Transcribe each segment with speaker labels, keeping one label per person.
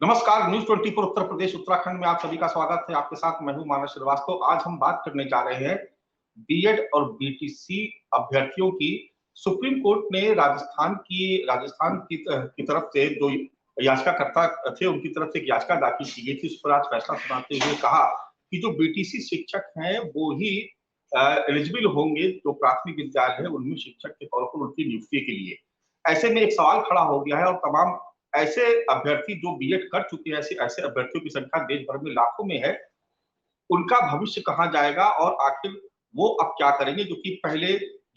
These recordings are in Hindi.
Speaker 1: नमस्कार, न्यूज 24 उत्तर प्रदेश उत्तराखंड में आप सभी का स्वागत है। आपके साथ मैं हूं मानस श्रीवास्तव। आज हम बात करने जा रहे हैं बीएड और बीटीसी अभ्यर्थियों की। सुप्रीम कोर्ट ने राजस्थान की तरफ से जो याचिकाकर्ता थे उनकी तरफ से एक याचिका दाखिल की गई थी, उस पर आज फैसला सुनाते हुए कहा कि जो बीटीसी शिक्षक हैं वो ही एलिजिबल होंगे, जो प्राथमिक विद्यालय है उनमें शिक्षक के तौर पर उनकी नियुक्ति के लिए। ऐसे में एक सवाल खड़ा हो गया है और तमाम ऐसे अभ्यर्थी जो बीएड कर चुके हैं, ऐसे अभ्यर्थियों की संख्या देश भर में लाखों में है। उनका भविष्य कहाँ जाएगा और आखिर वो अब क्या करेंगे, क्योंकि पहले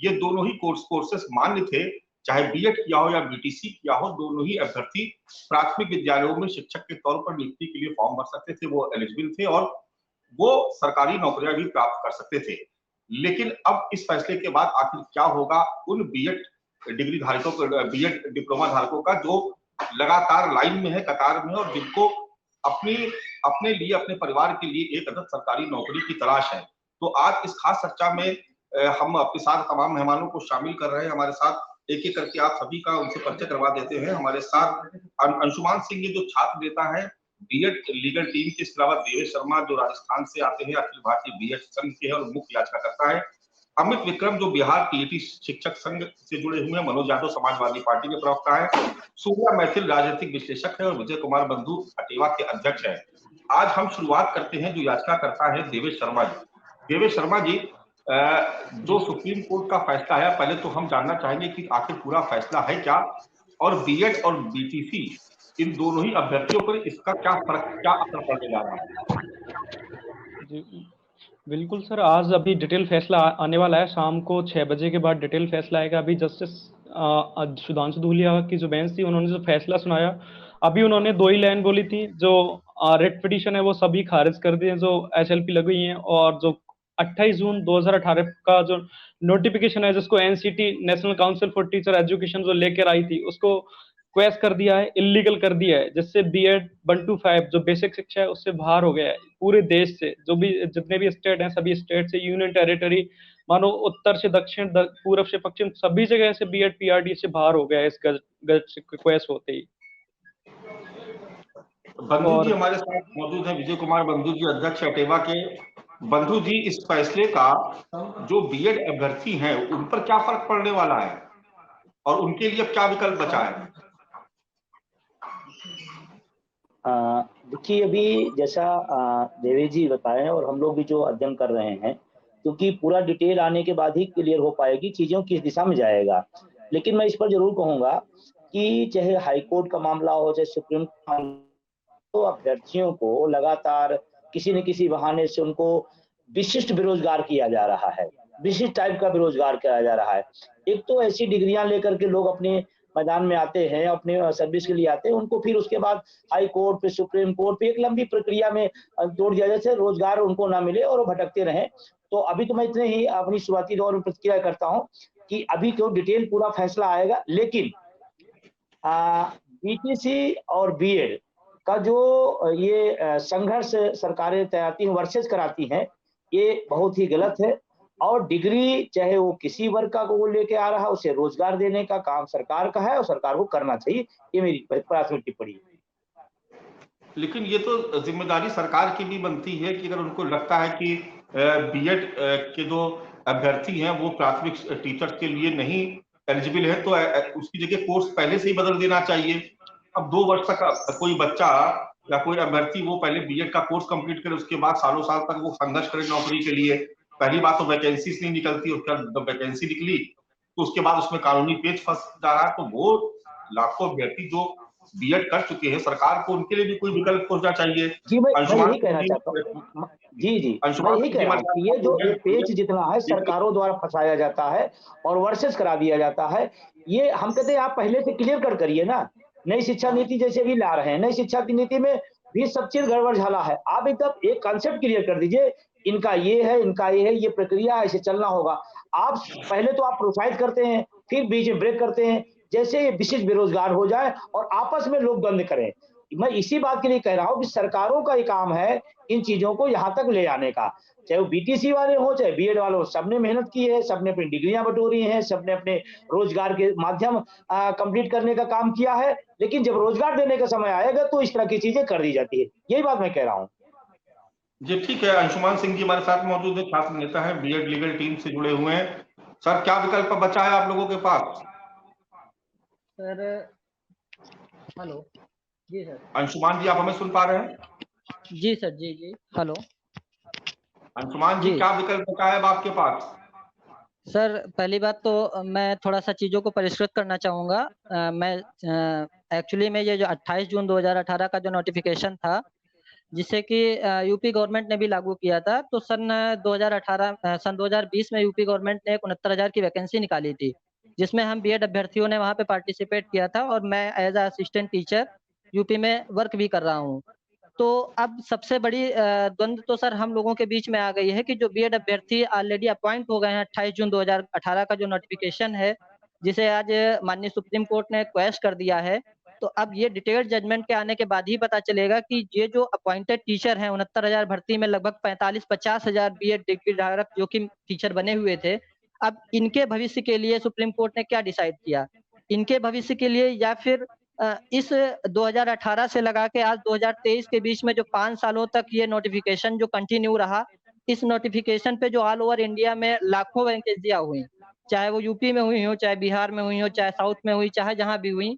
Speaker 1: ये दोनों ही कोर्सेस मान्य थे। चाहे बीएड किया हो या बीटीसी किया हो, दोनों ही अभ्यर्थी प्राथमिक विद्यालयों में शिक्षक के तौर पर नियुक्ति के लिए फॉर्म भर सकते थे, वो एलिजिबल थे और वो सरकारी नौकरियां भी प्राप्त कर सकते थे। लेकिन अब इस फैसले के बाद आखिर क्या होगा उन बीएड डिग्री धारकों को, बीएड डिप्लोमा धारकों का, जो लगातार लाइन में है, कतार में, और जिनको अपनी अपने लिए, अपने परिवार के लिए एक अदद सरकारी नौकरी की तलाश है। तो आज इस खास चर्चा में हम अपने साथ तमाम मेहमानों को शामिल कर रहे हैं। हमारे साथ एक एक करके आप सभी का उनसे परिचय करवा देते हैं। हमारे साथ अंशुमान सिंह जो छात्र नेता है बीएड लीगल टीम के, इसके अलावा देवेश शर्मा जो राजस्थान से आते हैं, अखिल भारतीय बीएड संघ के हैं और मुख्य याचिकाकर्ता है, अमित विक्रम जो बिहार टीएटी शिक्षक संघ से जुड़े हुए हैं, मनोज यादव समाजवादी पार्टी के प्रवक्ता है, सूर्या मैथिल राजनीतिक विश्लेषक है और विजय कुमार बंधु अटेवा के अध्यक्ष है। आज हम शुरुआत करते हैं जो याचिकाकर्ता है देवेश शर्मा जी। देवेश शर्मा जी, जो सुप्रीम कोर्ट का फैसला है, पहले तो हम जानना चाहेंगे कि आखिर पूरा फैसला है क्या, और बीएड और बीटीसी इन दोनों ही अभ्यर्थियों पर इसका क्या फर्क, क्या असर पड़ने जा रहा है।
Speaker 2: जी बिल्कुल सर, आज अभी डिटेल फैसला आने वाला है। शाम को 6 बजे के बाद डिटेल फैसला आएगा। अभी जस्टिस सुधांशु धूलिया की जो बेंच थी, उन्होंने जो फैसला सुनाया, अभी उन्होंने 2 ही लाइन बोली थी। जो रेट पिटीशन है वो सभी खारिज कर दिए जो एचएलपी लगी हुई हैं, और जो 28 जून 2018 का जो नोटिफिकेशन है जिसको NCT national council for teacher education जो लेकर आई थी, उसको क्वेश कर दिया है, इलीगल कर दिया है, जिससे बीएड 1 to 5 जो बेसिक शिक्षा है उससे बाहर हो गया है। पूरे देश से जो भी जितने भी स्टेट हैं, सभी स्टेट से, यूनियन टेरिटरी मानो उत्तर से दक्षिण, पूर्व से पश्चिम, सभी जगह से बीएड पीआरडी से बाहर हो गया है इस गजट से क्वेश होते ही।
Speaker 1: बंधु जी हमारे साथ मौजूद है, विजय कुमार बंधु जी, अध्यक्ष अटेवा के। बंधु जी, इस फैसले का जो बीएड अभ्यर्थी हैं उन पर क्या फर्क पड़ने वाला है और उनके लिए क्या विकल्प बचा है?
Speaker 3: देखिए, अभी जैसा देवेश जी बताए हैं और हम लोग भी जो अध्ययन कर रहे हैं, क्योंकि पूरा डिटेल आने के बाद ही क्लियर हो पाएगी चीज़ों किस दिशा में जाएगा। लेकिन मैं इस पर ज़रूर कहूँगा कि चाहे हाई कोर्ट का मामला हो, चाहे सुप्रीम कोर्ट, तो अभ्यर्थियों को लगातार किसी न किसी बहाने से उनको विशिष्ट बेरोजगार किया जा रहा है, विशिष्ट टाइप का बेरोजगार किया जा रहा है। एक तो ऐसी डिग्रियां लेकर के लोग अपने मैदान में आते हैं, अपने सर्विस के लिए आते हैं, उनको फिर उसके बाद हाई कोर्ट पे, सुप्रीम कोर्ट पे एक लंबी प्रक्रिया में तोड़ दिया जाए, रोजगार उनको ना मिले और वो भटकते रहें। तो अभी तो मैं इतने ही अपनी शुरुआती दौर में प्रतिक्रिया करता हूँ कि अभी तो डिटेल पूरा फैसला आएगा। लेकिन बीटीसी और बीएड का जो ये संघर्ष सरकारें तैयारती हैं, वर्सेस कराती हैं, ये बहुत ही गलत है। और डिग्री चाहे वो किसी वर्ग का वो लेके आ रहा है, उसे रोजगार देने का काम सरकार का है और सरकार को करना चाहिए। ये मेरी प्राथमिक टिप्पणी है।
Speaker 1: लेकिन ये तो जिम्मेदारी सरकार की भी बनती है कि अगर उनको लगता है कि बीएड के जो अभ्यर्थी हैं वो प्राथमिक टीचर के लिए नहीं एलिजिबल है, तो उसकी जगह कोर्स पहले से ही बदल देना चाहिए। अब 2 वर्ष तक कोई बच्चा या कोई अभ्यर्थी वो पहले बीएड का कोर्स कंप्लीट करे, उसके बाद सालों साल तक वो संघर्ष करे नौकरी के लिए। पहली बात तो वैकेंसी नहीं निकलती, उसके बाद वैकेंसी निकली तो उसके बाद उसमें कानूनी पेच फंस जा रहा है। तो वो लाखों अभ्यर्थी जो बीएड कर चुके हैं, सरकार को उनके लिए भी कोई विकल्प खोजना चाहिए।
Speaker 3: जी, मैं यही कहना चाहता हूँ। जी, मैं यही कह रहा हूँ कि ये जो पेच जितना है सरकारों द्वारा फंसाया जाता है और वर्सेस करा दिया जाता है, ये हम कहते हैं आप पहले से क्लियर करिए ना। नई शिक्षा नीति जैसे भी ला रहे हैं, नई शिक्षा की नीति में भी सब चीज गड़बड़ झाला है। आप एकदम एक कॉन्सेप्ट क्लियर कर दीजिए, इनका ये है, इनका ये है, ये प्रक्रिया ऐसे चलना होगा। आप पहले तो आप प्रोत्साहित करते हैं, फिर बीच में ब्रेक करते हैं, जैसे ये विशिष्ट बेरोजगार हो जाए और आपस में लोग द्वंद्व करें। मैं इसी बात के लिए कह रहा हूं कि सरकारों का ही काम है इन चीजों को यहां तक ले आने का, चाहे वो बीटीसी वाले हो चाहे बीएड वाले हो, सबने मेहनत की है, सबने अपनी डिग्रियां बटोरी हैं, सबने अपने रोजगार के माध्यम कंप्लीट करने का काम किया है, लेकिन जब रोजगार देने का समय आएगा तो इस तरह की चीजें कर दी जाती है। यही बात मैं कह रहा हूँ।
Speaker 1: जी ठीक है, अंशुमान सिंह जी हमारे साथ मौजूद है, छात्र नेता है, बीएड लीगल टीम से जुड़े हुए हैं। सर, क्या विकल्प बचा है आप लोगों के पास?
Speaker 4: सर हेलो, जी सर।
Speaker 1: अंशुमान जी, आप हमें सुन पा रहे हैं?
Speaker 4: जी सर, जी जी, हेलो
Speaker 1: अंशुमान जी,
Speaker 4: जी।
Speaker 1: क्या विकल्प बचा है अब आपके पास?
Speaker 4: सर पहली बात तो मैं थोड़ा सा चीज़ों को परिष्कृत करना चाहूँगा। मैं एक्चुअली में ये जो 28 जून 2018 का जो नोटिफिकेशन था, जिसे कि यूपी गवर्नमेंट ने भी लागू किया था, तो सन 2020 में यूपी गवर्नमेंट ने 69,000 की वैकेंसी निकाली थी, जिसमें हम बीएड अभ्यर्थियों ने वहाँ पे पार्टिसिपेट किया था और मैं as a assistant teacher UP में वर्क भी कर रहा हूँ। तो अब सबसे बड़ी द्वंद्व तो सर हम लोगों के बीच में आ गई है कि जो बीएड अभ्यर्थी ऑलरेडी अपॉइंट हो गए हैं 28 जून 2018 का जो नोटिफिकेशन है, जिसे आज माननीय सुप्रीम कोर्ट ने क्वैश कर दिया है। तो अब ये डिटेल्ड जजमेंट के आने के बाद ही पता चलेगा कि ये जो अपॉइंटेड टीचर हैं 69,000 भर्ती में लगभग 45-50,000 बीएड डिग्री धारक जो कि टीचर बने हुए थे, अब इनके भविष्य के लिए सुप्रीम कोर्ट ने क्या डिसाइड किया? इनके भविष्य के लिए या फिर इस 2018 से लगा के आज 2023 के बीच में जो 5 सालों तक ये नोटिफिकेशन जो कंटिन्यू रहा, इस नोटिफिकेशन पे जो ऑल ओवर इंडिया में लाखों वैकेंसियाँ हुई, चाहे वो यूपी में हुई हो, चाहे बिहार में हुई हो, चाहे साउथ में हुई, चाहे जहाँ भी हुई।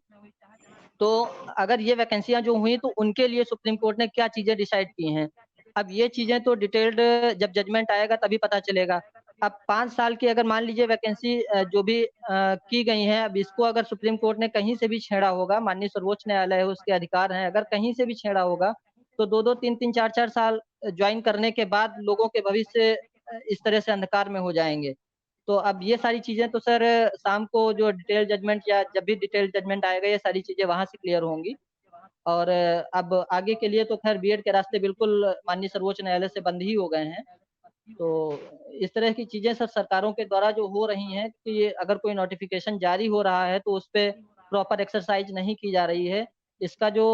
Speaker 4: तो अगर ये वैकेंसियाँ जो हुई तो उनके लिए सुप्रीम कोर्ट ने क्या चीज़ें डिसाइड की हैं? अब ये चीज़ें तो डिटेल्ड जब जजमेंट आएगा तभी पता चलेगा। अब 5 साल की अगर मान लीजिए वैकेंसी जो भी की गई हैं, अब इसको अगर सुप्रीम कोर्ट ने कहीं से भी छेड़ा होगा, माननीय सर्वोच्च न्यायालय है उसके अधिकार हैं, अगर कहीं से भी छेड़ा होगा, तो 2-2, 3-3, 4-4 साल जॉइन करने के बाद लोगों के भविष्य इस तरह से अंधकार में हो जाएँगे। तो अब ये सारी चीज़ें तो सर शाम को जो डिटेल जजमेंट या जब भी डिटेल जजमेंट आएगा, ये सारी चीज़ें वहाँ से क्लियर होंगी। और अब आगे के लिए तो खैर बीएड के रास्ते बिल्कुल माननीय सर्वोच्च न्यायालय से बंद ही हो गए हैं। तो इस तरह की चीज़ें सर सरकारों के द्वारा जो हो रही हैं कि ये अगर कोई नोटिफ़िकेशन जारी हो रहा है तो उसपे प्रॉपर एक्सरसाइज़ नहीं की जा रही है। इसका जो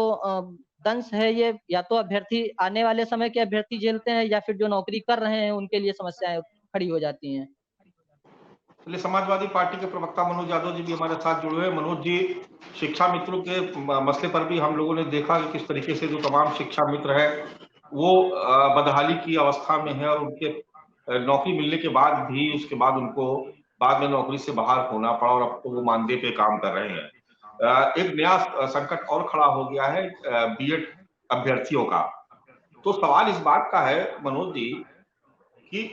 Speaker 4: दंश है ये या तो अभ्यर्थी आने वाले समय के अभ्यर्थी झेलते हैं या फिर जो नौकरी कर रहे हैं उनके लिए समस्याएँ खड़ी हो जाती हैं।
Speaker 1: चलिए, समाजवादी पार्टी के प्रवक्ता मनोज यादव जी भी हमारे साथ जुड़े हुए हैं। मनोज जी, शिक्षा मित्रों के मसले पर भी हम लोगों ने देखा कि किस तरीके से जो तमाम शिक्षा मित्र है वो बदहाली की अवस्था में है और उनके नौकरी मिलने के बाद भी उसके बाद उनको बाद में नौकरी से बाहर होना पड़ा और अब तो वो मानदेय पे काम कर रहे हैं। एक नया संकट और खड़ा हो गया है बीएड अभ्यर्थियों का। तो सवाल इस बात का है मनोज जी कि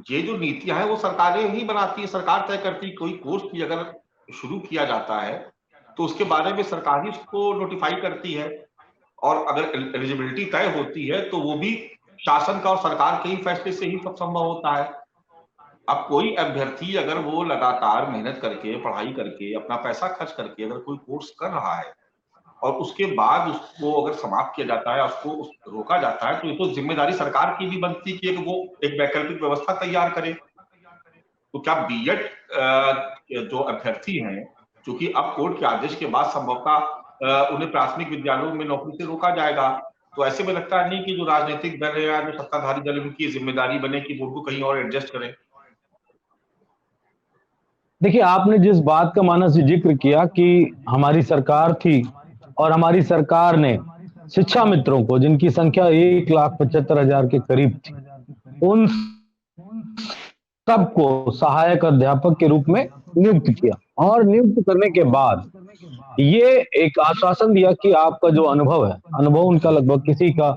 Speaker 1: ये जो नीतियां हैं वो सरकारें ही बनाती है, सरकार तय करती है। कोई कोर्स भी अगर शुरू किया जाता है तो उसके बारे में सरकार ही उसको नोटिफाई करती है और अगर एलिजिबिलिटी तय होती है तो वो भी शासन का और सरकार के ही फैसले से ही सब संभव होता है। अब कोई अभ्यर्थी अगर वो लगातार मेहनत करके, पढ़ाई करके, अपना पैसा खर्च करके अगर कोई कोर्स कर रहा है और उसके बाद उसको अगर समाप्त किया जाता है, उसको रोका जाता है, तो ये तो जिम्मेदारी सरकार की भी बनती है कि वो एक वैकल्पिक व्यवस्था तैयार करे। तो क्या बीएड जो अभ्यर्थी हैं, क्योंकि अब कोर्ट के आदेश के बाद संभवतः उन्हें प्राथमिक विद्यालयों में नौकरी से रोका जाएगा, तो ऐसे में लगता नहीं कि जो राजनीतिक दल है या जो सत्ताधारी दल है उनकी जिम्मेदारी बने कि वो उनको कहीं और एडजस्ट करें?
Speaker 5: देखिए, आपने जिस बात का मानस जिक्र किया कि हमारी सरकार थी और हमारी सरकार ने शिक्षा मित्रों को, जिनकी संख्या 1,75,000 के करीब थी, उन सबको सहायक अध्यापक के रूप में नियुक्त किया और नियुक्त करने के बाद ये एक आश्वासन दिया कि आपका जो अनुभव है, अनुभव उनका लगभग किसी का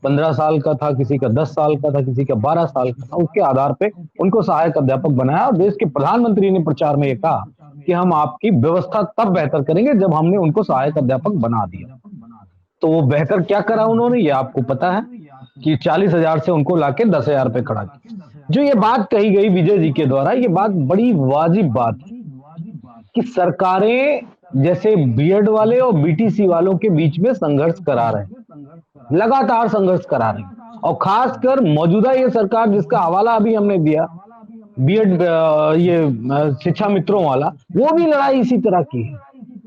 Speaker 5: 15 साल का था, किसी का 10 साल का था, किसी का 12 साल का था, उसके आधार पे उनको सहायक अध्यापक बनाया। और देश के प्रधानमंत्री ने प्रचार में ये कहा कि हम आपकी व्यवस्था तब बेहतर करेंगे जब हमने उनको सहायक अध्यापक बना दिया। तो वो बेहतर क्या करा उन्होंने, ये आपको पता है कि 40,000 से उनको लाके 10,000 पे खड़ा किया। जो ये बात कही गई विजय जी के द्वारा, ये बात बड़ी वाजिब बात है कि सरकारें जैसे बीएड वाले और बीटीसी वालों के बीच में संघर्ष करा रहे हैं, लगातार संघर्ष करा रहे हैं। और खासकर मौजूदा ये सरकार जिसका हवाला अभी हमने दिया, बीएड ये शिक्षा मित्रों वाला, वो भी लड़ाई इसी तरह की है।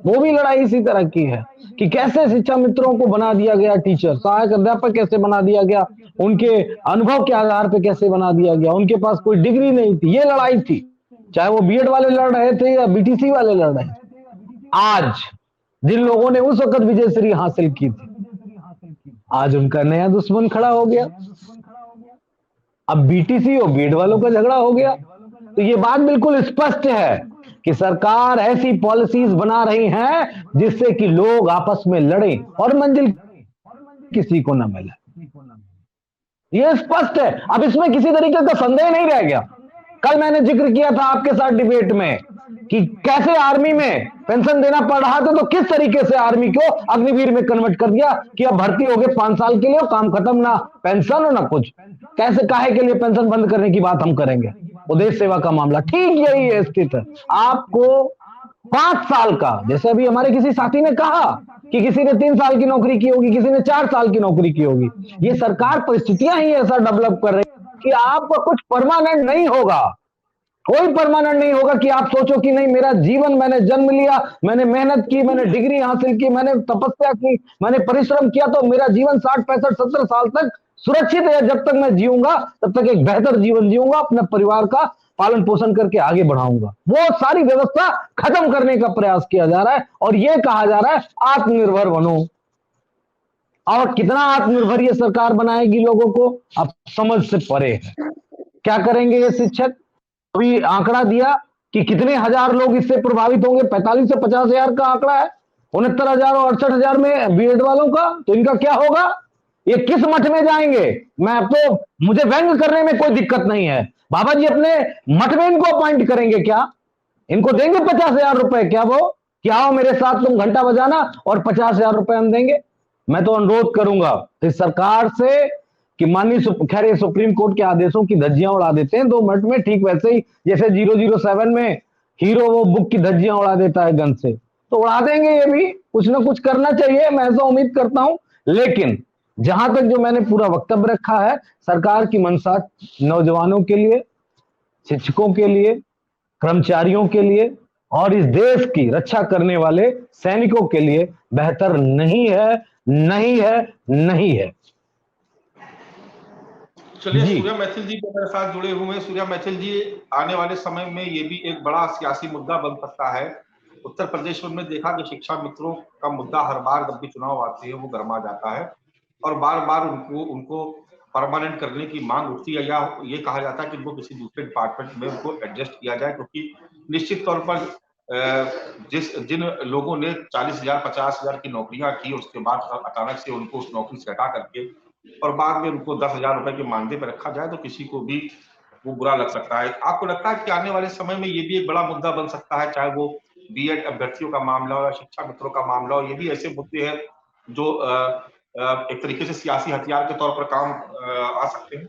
Speaker 5: वो भी लड़ाई इसी तरह की है कि कैसे शिक्षा मित्रों को बना दिया गया टीचर, सहायक अध्यापक कैसे बना दिया गया, उनके अनुभव के आधार पे कैसे बना दिया गया, उनके पास कोई डिग्री नहीं थी। ये लड़ाई थी, चाहे वो बीएड वाले लड़ रहे थे या बीटीसी वाले लड़ रहे थे। आज जिन लोगों ने उस वक्त विजयश्री हासिल की थी, आज उनका नया दुश्मन खड़ा हो गया। अब बीटीसी और बीएड वालों का झगड़ा हो गया। तो ये बात बिल्कुल स्पष्ट है कि सरकार ऐसी पॉलिसीज बना रही है जिससे कि लोग आपस में लड़ें और मंजिल किसी को न मिले। ये स्पष्ट है। अब इसमें किसी तरीके का संदेह नहीं रह गया। कल मैंने जिक्र किया था आपके साथ डिबेट में कि कैसे आर्मी में पेंशन देना पड़ रहा था, तो किस तरीके से आर्मी को अग्निवीर में कन्वर्ट कर दिया कि अब भर्ती हो गए 5 साल के लिए, काम खत्म, ना पेंशन हो ना कुछ। कैसे काहे के लिए पेंशन बंद करने की बात हम करेंगे? वो देश सेवा का मामला ठीक यही है स्थित है। आपको 5 साल का, जैसे अभी हमारे किसी साथी ने कहा कि किसी ने 3 साल की नौकरी की होगी, किसी ने 4 साल की नौकरी की होगी। ये सरकार परिस्थितियां ही ऐसा डेवलप कर रही है कि आपका कुछ परमानेंट नहीं होगा, कोई परमानेंट नहीं होगा कि आप सोचो कि नहीं मेरा जीवन, मैंने जन्म लिया, मैंने मेहनत की, मैंने डिग्री हासिल की, मैंने तपस्या की, मैंने परिश्रम किया, तो मेरा जीवन 60, 65, 70 साल तक सुरक्षित है। जब तक मैं जीऊंगा तब तक एक बेहतर जीवन जीऊंगा, अपने परिवार का पालन पोषण करके आगे बढ़ाऊंगा। वो सारी व्यवस्था खत्म करने का प्रयास किया जा रहा है और ये कहा जा रहा है आत्मनिर्भर बनो। और कितना आत्मनिर्भर ये सरकार बनाएगी लोगों को, अब समझ से परे है। क्या करेंगे ये शिक्षक? अभी आंकड़ा दिया कि कितने हजार लोग इससे प्रभावित होंगे, 45 से 50 हजार का आंकड़ा है, 69,000 और 68,000 में बीएड वालों का। तो इनका क्या होगा? ये किस मठ में जाएंगे? मैं तो, मुझे व्यंग करने में कोई दिक्कत नहीं है, बाबा जी अपने मठ में इनको अपॉइंट करेंगे क्या? इनको देंगे 50,000 रुपए क्या? वो क्या हो मेरे साथ तुम घंटा बजाना और 50,000 रुपए हम देंगे? मैं तो अनुरोध करूंगा इस सरकार से कि माननीय, खैर ये सुप्रीम कोर्ट के आदेशों की धज्जियां उड़ा देते हैं 2 मिनट में, ठीक वैसे ही जैसे 007 में हीरो वो बुक की धज्जियां उड़ा देता है गन से, तो उड़ा देंगे ये भी। कुछ ना कुछ करना चाहिए, मैं ऐसा उम्मीद करता हूं। लेकिन जहां तक जो मैंने पूरा वक्तव्य रखा है, सरकार की मंशा नौजवानों के लिए, शिक्षकों के लिए, कर्मचारियों के लिए और इस देश की रक्षा करने वाले सैनिकों के लिए बेहतर नहीं है, नहीं है, नहीं है।
Speaker 1: चलिए,
Speaker 5: जी।
Speaker 1: सूर्या मैथिल जी मेरे साथ जुड़े हुए हैं। सूर्या मैथिल जी, आने वाले समय में ये भी एक बड़ा सियासी मुद्दा बन सकता है। उत्तर प्रदेश में हमने देखा कि शिक्षा मित्रों का मुद्दा हर बार जब भी चुनाव आते हैं वो गर्मा जाता है और बार बार उनको परमानेंट करने की मांग उठती है, या ये कहा जाता है कि उनको किसी दूसरे डिपार्टमेंट में उनको एडजस्ट किया जाए, क्योंकि निश्चित तौर पर जिन लोगों ने 40,000, 50,000 की नौकरियां की, उसके बाद अचानक से उनको उस नौकरी से हटा करके और बाद में उनको 10,000 रुपए के मानदेय पर रखा जाए तो किसी को भी वो बुरा लग सकता है। आपको लगता है कि आने वाले समय में ये भी एक बड़ा मुद्दा बन सकता है, चाहे वो बीएड अभ्यर्थियों का मामला हो या शिक्षा मित्रों का मामला हो? ये भी ऐसे मुद्दे हैं जो एक तरीके से सियासी हथियार के तौर पर काम आ सकते हैं।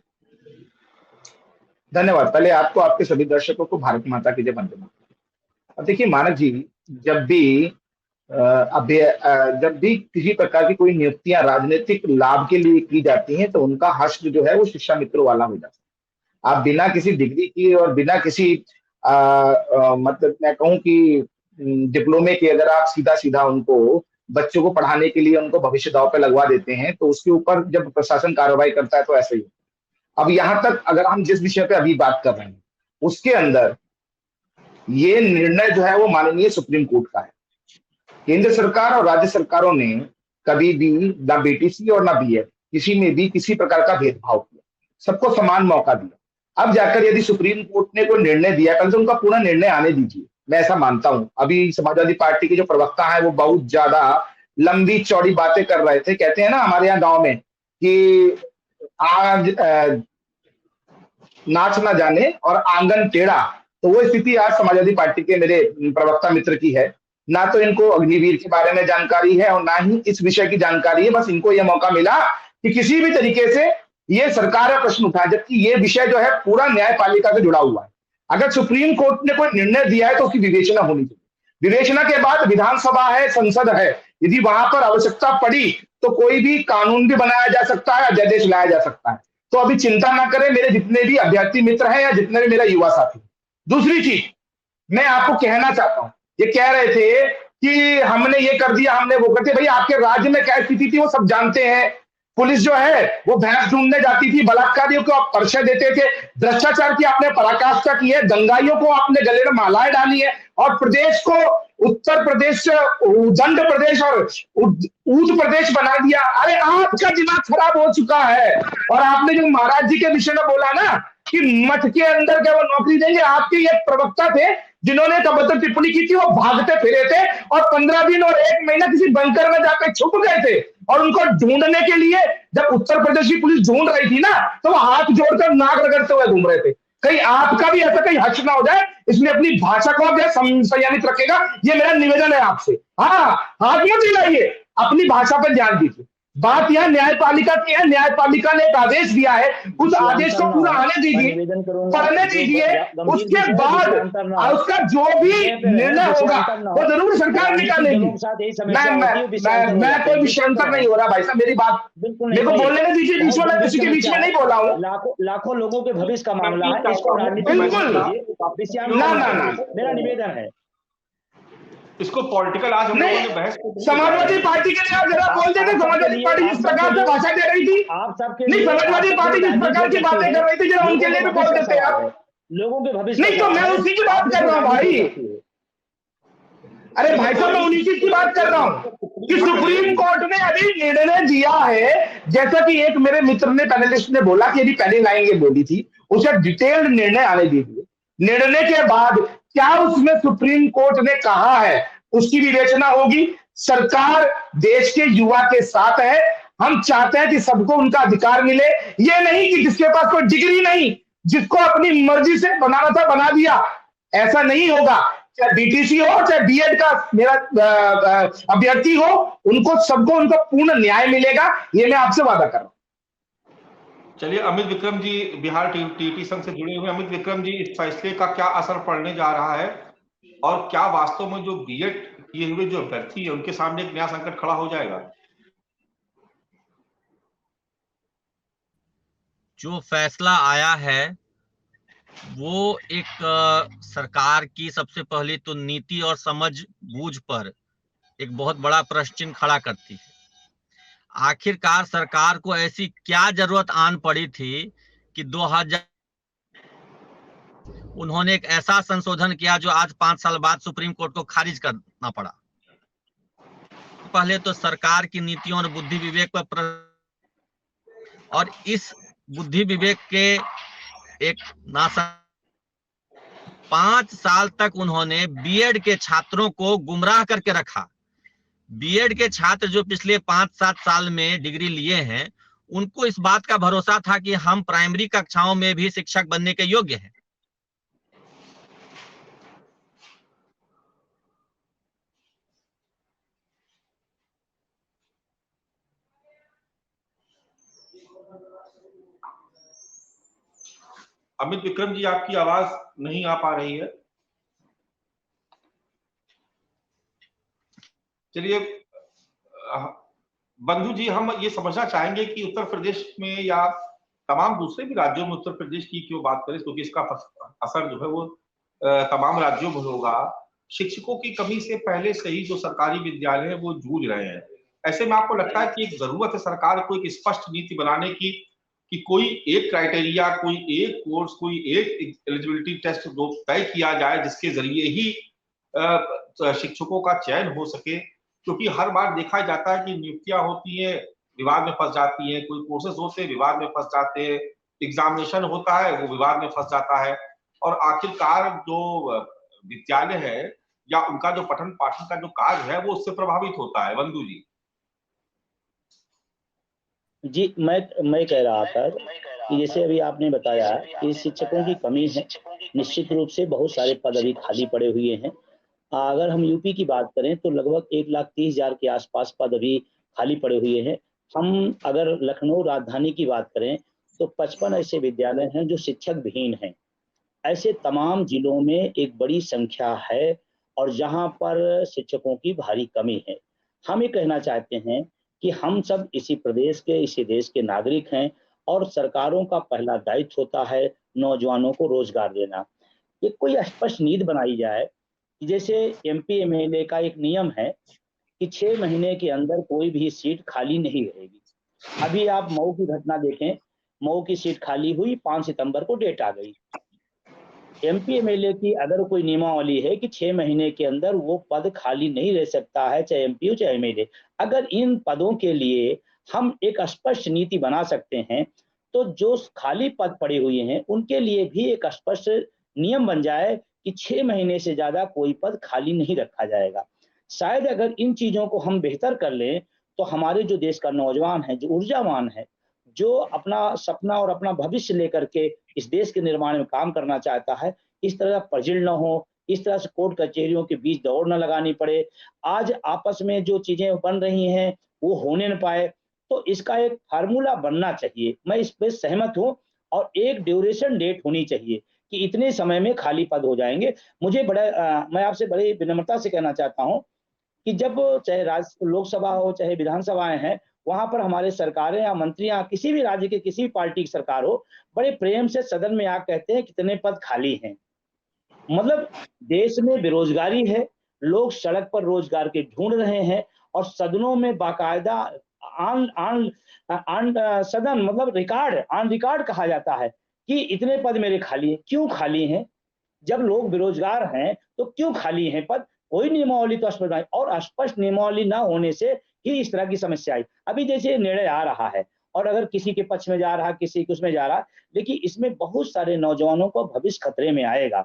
Speaker 6: धन्यवाद। पहले आपको, आपके सभी दर्शकों को भारत माता की जय, वंदे मातरम। अब देखिए मानक जी, जब भी किसी प्रकार की कोई नियुक्तियां राजनीतिक लाभ के लिए की जाती हैं तो उनका हश्र जो है वो शिक्षा मित्रों वाला हो जाता है। आप बिना किसी डिग्री की और बिना किसी मतलब मैं कहूँ कि डिप्लोमे के अगर आप सीधा सीधा उनको बच्चों को पढ़ाने के लिए उनको भविष्य दांव पे लगवा देते हैं तो उसके ऊपर जब प्रशासन कार्रवाई करता है तो ऐसे ही। अब यहां तक अगर हम जिस विषय पे अभी बात कर रहे हैं उसके अंदर ये निर्णय जो है वो माननीय सुप्रीम कोर्ट का है। केंद्र सरकार और राज्य सरकारों ने कभी भी ना बीटीसी और ना बीएड किसी में भी किसी प्रकार का भेदभाव किया, सबको समान मौका दिया। अब जाकर यदि सुप्रीम कोर्ट ने कोई निर्णय दिया, कल से उनका पूरा निर्णय आने दीजिए, मैं ऐसा मानता हूं। अभी समाजवादी पार्टी के जो प्रवक्ता है वो बहुत ज्यादा लंबी चौड़ी बातें कर रहे थे। कहते हैं ना हमारे यहाँ गांव में कि आज नाच ना जाने और आंगन टेढ़ा, तो वो स्थिति आज समाजवादी पार्टी के मेरे प्रवक्ता मित्र की है। ना तो इनको अग्निवीर के बारे में जानकारी है और ना ही इस विषय की जानकारी है। बस इनको यह मौका मिला कि किसी भी तरीके से ये सरकार का प्रश्न उठाए, जबकि ये विषय जो है पूरा न्यायपालिका से जुड़ा हुआ है। अगर सुप्रीम कोर्ट ने कोई निर्णय दिया है तो उसकी विवेचना होनी चाहिए। विवेचना के बाद विधानसभा है, संसद है, यदि वहां पर आवश्यकता पड़ी तो कोई भी कानून भी बनाया जा सकता है, अध्यादेश लाया जा सकता है। तो अभी चिंता ना करें मेरे जितने भी अभ्यर्थी मित्र हैं या जितने भी मेरा युवा साथी। दूसरी चीज मैं आपको कहना चाहता हूं, ये कह रहे थे कि हमने ये कर दिया, हमने वो कर दिया। भाई आपके राज्य में क्या स्थिति थी वो सब जानते हैं। पुलिस जो है वो भैंस ढूंढने जाती थी, बलात्कारियों को आप परिचय देते थे, भ्रष्टाचार की आपने पराकाष्ठा की है, दंगाइयों को आपने गले में मालाएं डाली है, और प्रदेश को उत्तर प्रदेश से उदंड प्रदेश और ऊद प्रदेश बना दिया। अरे आपका दिमाग खराब हो चुका है। और आपने जो महाराज जी के विषय में बोला ना कि मठ के अंदर क्या वो नौकरी देंगे, आपके ये प्रवक्ता थे जिन्होंने एक अभद्र टिप्पणी की थी, वो भागते फिरे थे और 15 दिन और 1 महीना किसी बंकर में जाकर छुप गए थे, और उनको ढूंढने के लिए जब उत्तर प्रदेश की पुलिस ढूंढ रही थी ना, तो वो हाथ जोड़कर नाक रगड़ते हुए घूम रहे थे। कहीं आपका भी ऐसा कहीं हच ना हो जाए, इसलिए अपनी भाषा को आप संयमित रखेगा, ये मेरा निवेदन है आपसे। हाँ, हाथ मत हिलाइए, अपनी भाषा पर ध्यान दीजिए। बात यहाँ न्यायपालिका की है, न्यायपालिका ने एक आदेश दिया है, उस आदेश को पूरा आने दीजिए, पढ़ने दीजिए, उसके बाद उसका जो भी निर्णय होगा वो जरूर सरकार निकालेगी। मैं कोई विषयांतर नहीं हो रहा भाई साहब, मेरी बात मेरे को बोलने में दीजिए, बीच में मैं किसी के बीच में नहीं बोला हूँ।
Speaker 3: लाखों लोगों के भविष्य का मामला है, इसको राजनीति
Speaker 6: बिल्कुल ना
Speaker 3: मेरा निवेदन है।
Speaker 1: इसको पॉलिटिकल आज हम लोगों ने बहस
Speaker 6: समाजवादी पार्टी के लिए आप जरा बोल देते, समाजवादी पार्टी जिस प्रकार से भाषा दे रही थी,
Speaker 3: आप सबके
Speaker 6: नहीं समाजवादी पार्टी जिस प्रकार की बातें कर रही थी, जरा उनके लिए भी बोल देते आप।
Speaker 3: लोगों के भविष्य
Speaker 6: नहीं तो मैं उसी की बात कर रहा हूँ भाई। अरे भाई साहब मैं उन्हीं चीज की बात कर रहा हूँ कि सुप्रीम कोर्ट ने अभी निर्णय दिया है, जैसा कि एक मेरे मित्र ने पैनलिस्ट ने बोला कि अभी पहली लाइन ये बोली थी, उसे डिटेल्ड निर्णय आने दीजिए। निर्णय के बाद क्या उसमें सुप्रीम कोर्ट ने कहा है उसकी विवेचना होगी। सरकार देश के युवा के साथ है, हम चाहते हैं कि सबको उनका अधिकार मिले, ये नहीं कि जिसके पास कोई डिग्री नहीं, जिसको अपनी मर्जी से बनाना था बना दिया, ऐसा नहीं होगा। चाहे बीटीसी हो चाहे बीएड का मेरा अभ्यर्थी हो, उनको सबको उनको पूर्ण न्याय मिलेगा, ये मैं आपसे वादा कर रहा हूं।
Speaker 1: चलिए अमित विक्रम जी, बिहार टीटी संघ से जुड़े हुए अमित विक्रम जी, इस फैसले का क्या असर पड़ने जा रहा है और क्या वास्तव में जो बीएड किए हुए जो अभ्यर्थी है उनके सामने एक नया संकट खड़ा हो जाएगा?
Speaker 7: जो फैसला आया है वो एक सरकार की सबसे पहली तो नीति और समझ बूझ पर एक बहुत बड़ा प्रश्न चिन्ह खड़ा करती है। आखिरकार सरकार को ऐसी क्या जरूरत आन पड़ी थी कि 2000 उन्होंने एक ऐसा संशोधन किया जो आज 5 साल बाद सुप्रीम कोर्ट को खारिज करना पड़ा। पहले तो सरकार की नीतियों और बुद्धि विवेक पर और इस बुद्धि विवेक के एक 5 साल तक उन्होंने बीएड के छात्रों को गुमराह करके रखा। बीएड के छात्र जो पिछले 5-7 साल में डिग्री लिए हैं, उनको इस बात का भरोसा था कि हम प्राइमरी कक्षाओं में भी शिक्षक बनने के योग्य हैं।
Speaker 1: अमित विक्रम जी, आपकी आवाज नहीं आ पा रही है। चलिए बंधु जी, हम ये समझना चाहेंगे कि उत्तर प्रदेश में या तमाम दूसरे भी राज्यों में, उत्तर प्रदेश की क्यों बात करें क्योंकि इसका असर जो है वो तमाम राज्यों में होगा। शिक्षकों की कमी से पहले से ही जो सरकारी विद्यालय है वो जूझ रहे हैं। ऐसे में आपको लगता है कि एक जरूरत है सरकार को एक स्पष्ट नीति बनाने की कि कोई एक क्राइटेरिया, कोई एक कोर्स, कोई एक एलिजिबिलिटी टेस्ट तय किया जाए जिसके जरिए ही शिक्षकों का चयन हो सके? क्योंकि हर बार देखा जाता है कि नियुक्तियां होती हैं, विवाद में फंस जाती हैं, कोई कोर्सेज होते हैं विवाद में फंस जाते हैं, एग्जामिनेशन होता है वो विवाद में फंस जाता है, और आखिरकार जो विद्यालय है या उनका जो पठन पाठन का जो कार्य है वो उससे प्रभावित होता है। बंधु जी
Speaker 3: जी, मैं कह रहा था कि जैसे अभी आपने बताया कि शिक्षकों की कमी है, निश्चित रूप से बहुत सारे पद अभी खाली पड़े हुए हैं। अगर हम यूपी की बात करें तो लगभग 1,30,000 के आसपास पद अभी खाली पड़े हुए हैं। हम अगर लखनऊ राजधानी की बात करें तो 55 ऐसे विद्यालय हैं जो शिक्षक विहीन हैं। ऐसे तमाम जिलों में एक बड़ी संख्या है और जहां पर शिक्षकों की भारी कमी है। हम ये कहना चाहते हैं कि हम सब इसी प्रदेश के, इसी देश के नागरिक हैं और सरकारों का पहला दायित्व होता है नौजवानों को रोजगार देना। ये कोई स्पष्ट नीति बनाई जाए कि जैसे एमपी एमएलए का एक नियम है कि 6 महीने के अंदर कोई भी सीट खाली नहीं रहेगी। अभी आप मऊ की घटना देखें, मऊ की सीट खाली हुई, 5 सितंबर को डेट आ गई। एमपी एमएलए की अगर कोई नियमावली है कि 6 महीने के अंदर वो पद खाली नहीं रह सकता है, चाहे एमपी हो चाहे एमएलए। अगर इन पदों के लिए हम एक स्पष्ट नीति बना सकते हैं, तो जो खाली पद पड़े हुए हैं उनके लिए भी एक स्पष्ट नियम बन जाए कि 6 महीने से ज्यादा कोई पद खाली नहीं रखा जाएगा। शायद अगर इन चीजों को हम बेहतर कर लें, तो हमारे जो देश का नौजवान है, जो ऊर्जावान है, जो अपना सपना और अपना भविष्य लेकर के इस देश के निर्माण में काम करना चाहता है, इस तरह पर्जिल न हो, इस तरह से कोर्ट कचहरियों के बीच दौड़ न लगानी पड़े। आज आपस में जो चीजें बन रही हैं वो होने न पाए, तो इसका एक फार्मूला बनना चाहिए। मैं इस पे सहमत हूँ, और एक ड्यूरेशन डेट होनी चाहिए कि इतने समय में खाली पद हो जाएंगे। मुझे मैं आपसे बड़ी विनम्रता से कहना चाहता हूँ कि जब चाहे लोकसभा हो चाहे विधानसभाएं हैं, वहां पर हमारे सरकारें या मंत्रियां, किसी भी राज्य के किसी भी पार्टी की सरकार हो, बड़े प्रेम से सदन में आकर कहते हैं कितने पद खाली हैं। मतलब देश में बेरोजगारी है, लोग सड़क पर रोजगार के ढूंढ रहे हैं, और सदनों में बाकायदा सदन मतलब ऑन रिकॉर्ड कहा जाता है कि इतने पद मेरे खाली हैं। क्यों खाली हैं? जब लोग बेरोजगार हैं तो क्यों खाली हैं पद? कोई नियमावली तो स्पष्ट नहीं, और स्पष्ट नियमावली ना होने से ही इस तरह की समस्या आई। अभी जैसे निर्णय आ रहा है, और अगर किसी के पक्ष में जा रहा, किसी के उसमें जा रहा, लेकिन इसमें बहुत सारे नौजवानों का भविष्य खतरे में आएगा।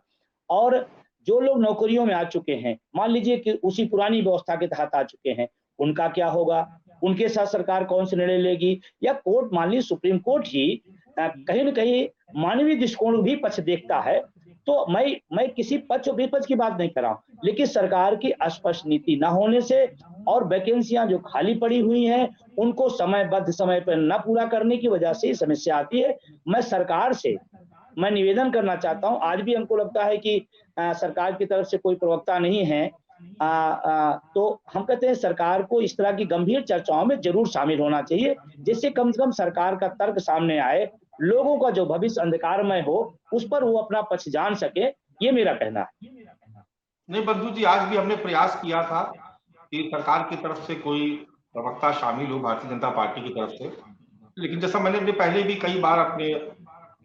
Speaker 3: और जो लोग नौकरियों में आ चुके हैं, मान लीजिए कि उसी पुरानी व्यवस्था के तहत आ चुके हैं, उनका क्या होगा? उनके साथ सरकार कौन से निर्णय लेगी? या कोर्ट, मान लीजिए सुप्रीम कोर्ट ही कहीं न कहीं मानवीय दृष्टिकोण भी पक्ष देखता है। तो मैं किसी पक्ष विपक्ष की बात नहीं कर रहा हूँ, लेकिन सरकार की स्पष्ट नीति न होने से और वैकेंसियां जो खाली पड़ी हुई हैं उनको समयबद्ध समय पर न पूरा करने की वजह से समस्या आती है। मैं सरकार से निवेदन करना चाहता हूं, आज भी हमको लगता है कि सरकार की तरफ से कोई प्रवक्ता नहीं है, तो हम कहते हैं सरकार को इस तरह की गंभीर चर्चाओं में जरूर शामिल होना चाहिए, जिससे कम से कम सरकार का तर्क सामने आए, लोगों का जो भविष्य अंधकारमय हो उस पर वो अपना पक्ष जान सके। ये मेरा कहना है।
Speaker 1: नहीं बंधु जी, आज भी हमने प्रयास किया था कि सरकार की तरफ से कोई प्रवक्ता शामिल हो भारतीय जनता पार्टी की तरफ से, लेकिन जैसा मैंने पहले भी कई बार अपने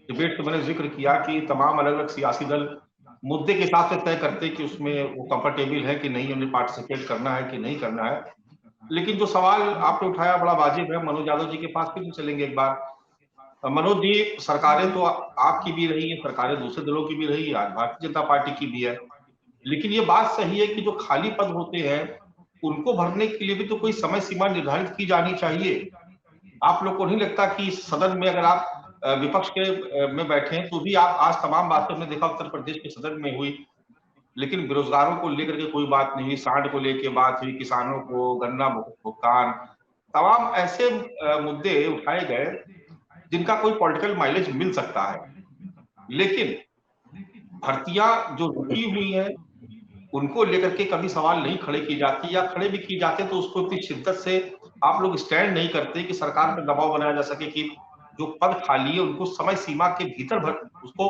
Speaker 1: डिबेट में मैंने जिक्र किया कि तमाम अलग अलग सियासी दल मुद्दे के हिसाब से तय करते कि उसमें वो कंफर्टेबल है कि नहीं, उन्हें पार्टिसिपेट करना है कि नहीं करना है। लेकिन जो सवाल आपने उठाया बड़ा वाजिब है। मनोज यादव जी के पास फिर चलेंगे एक बार। मनोज जी, सरकारें तो आपकी भी रही है, सरकारें दूसरे दलों की भी रही है, आज भारतीय जनता पार्टी की भी है, लेकिन ये बात सही है कि जो खाली पद होते हैं उनको भरने के लिए भी तो कोई समय सीमा निर्धारित की जानी चाहिए। आप लोग को नहीं लगता कि सदन में अगर आप विपक्ष के में बैठे तो भी आप आज तमाम बातें हमने देखा उत्तर प्रदेश के सदन में हुई, लेकिन बेरोजगारों को लेकर के कोई बात नहीं हुई, सांड को लेकर बात हुई, किसानों को गन्ना भुगतान, तमाम ऐसे मुद्दे उठाए गए जिनका कोई पॉलिटिकल माइलेज मिल सकता है, लेकिन भर्तियां जो रुकी हुई हैं उनको लेकर के कभी सवाल नहीं खड़े की जाती, या खड़े भी की जाते तो उसको इतनी शिद्दत से आप लोग स्टैंड नहीं करते कि सरकार पर दबाव बनाया जा सके कि जो पद खाली है उनको समय सीमा के भीतर उसको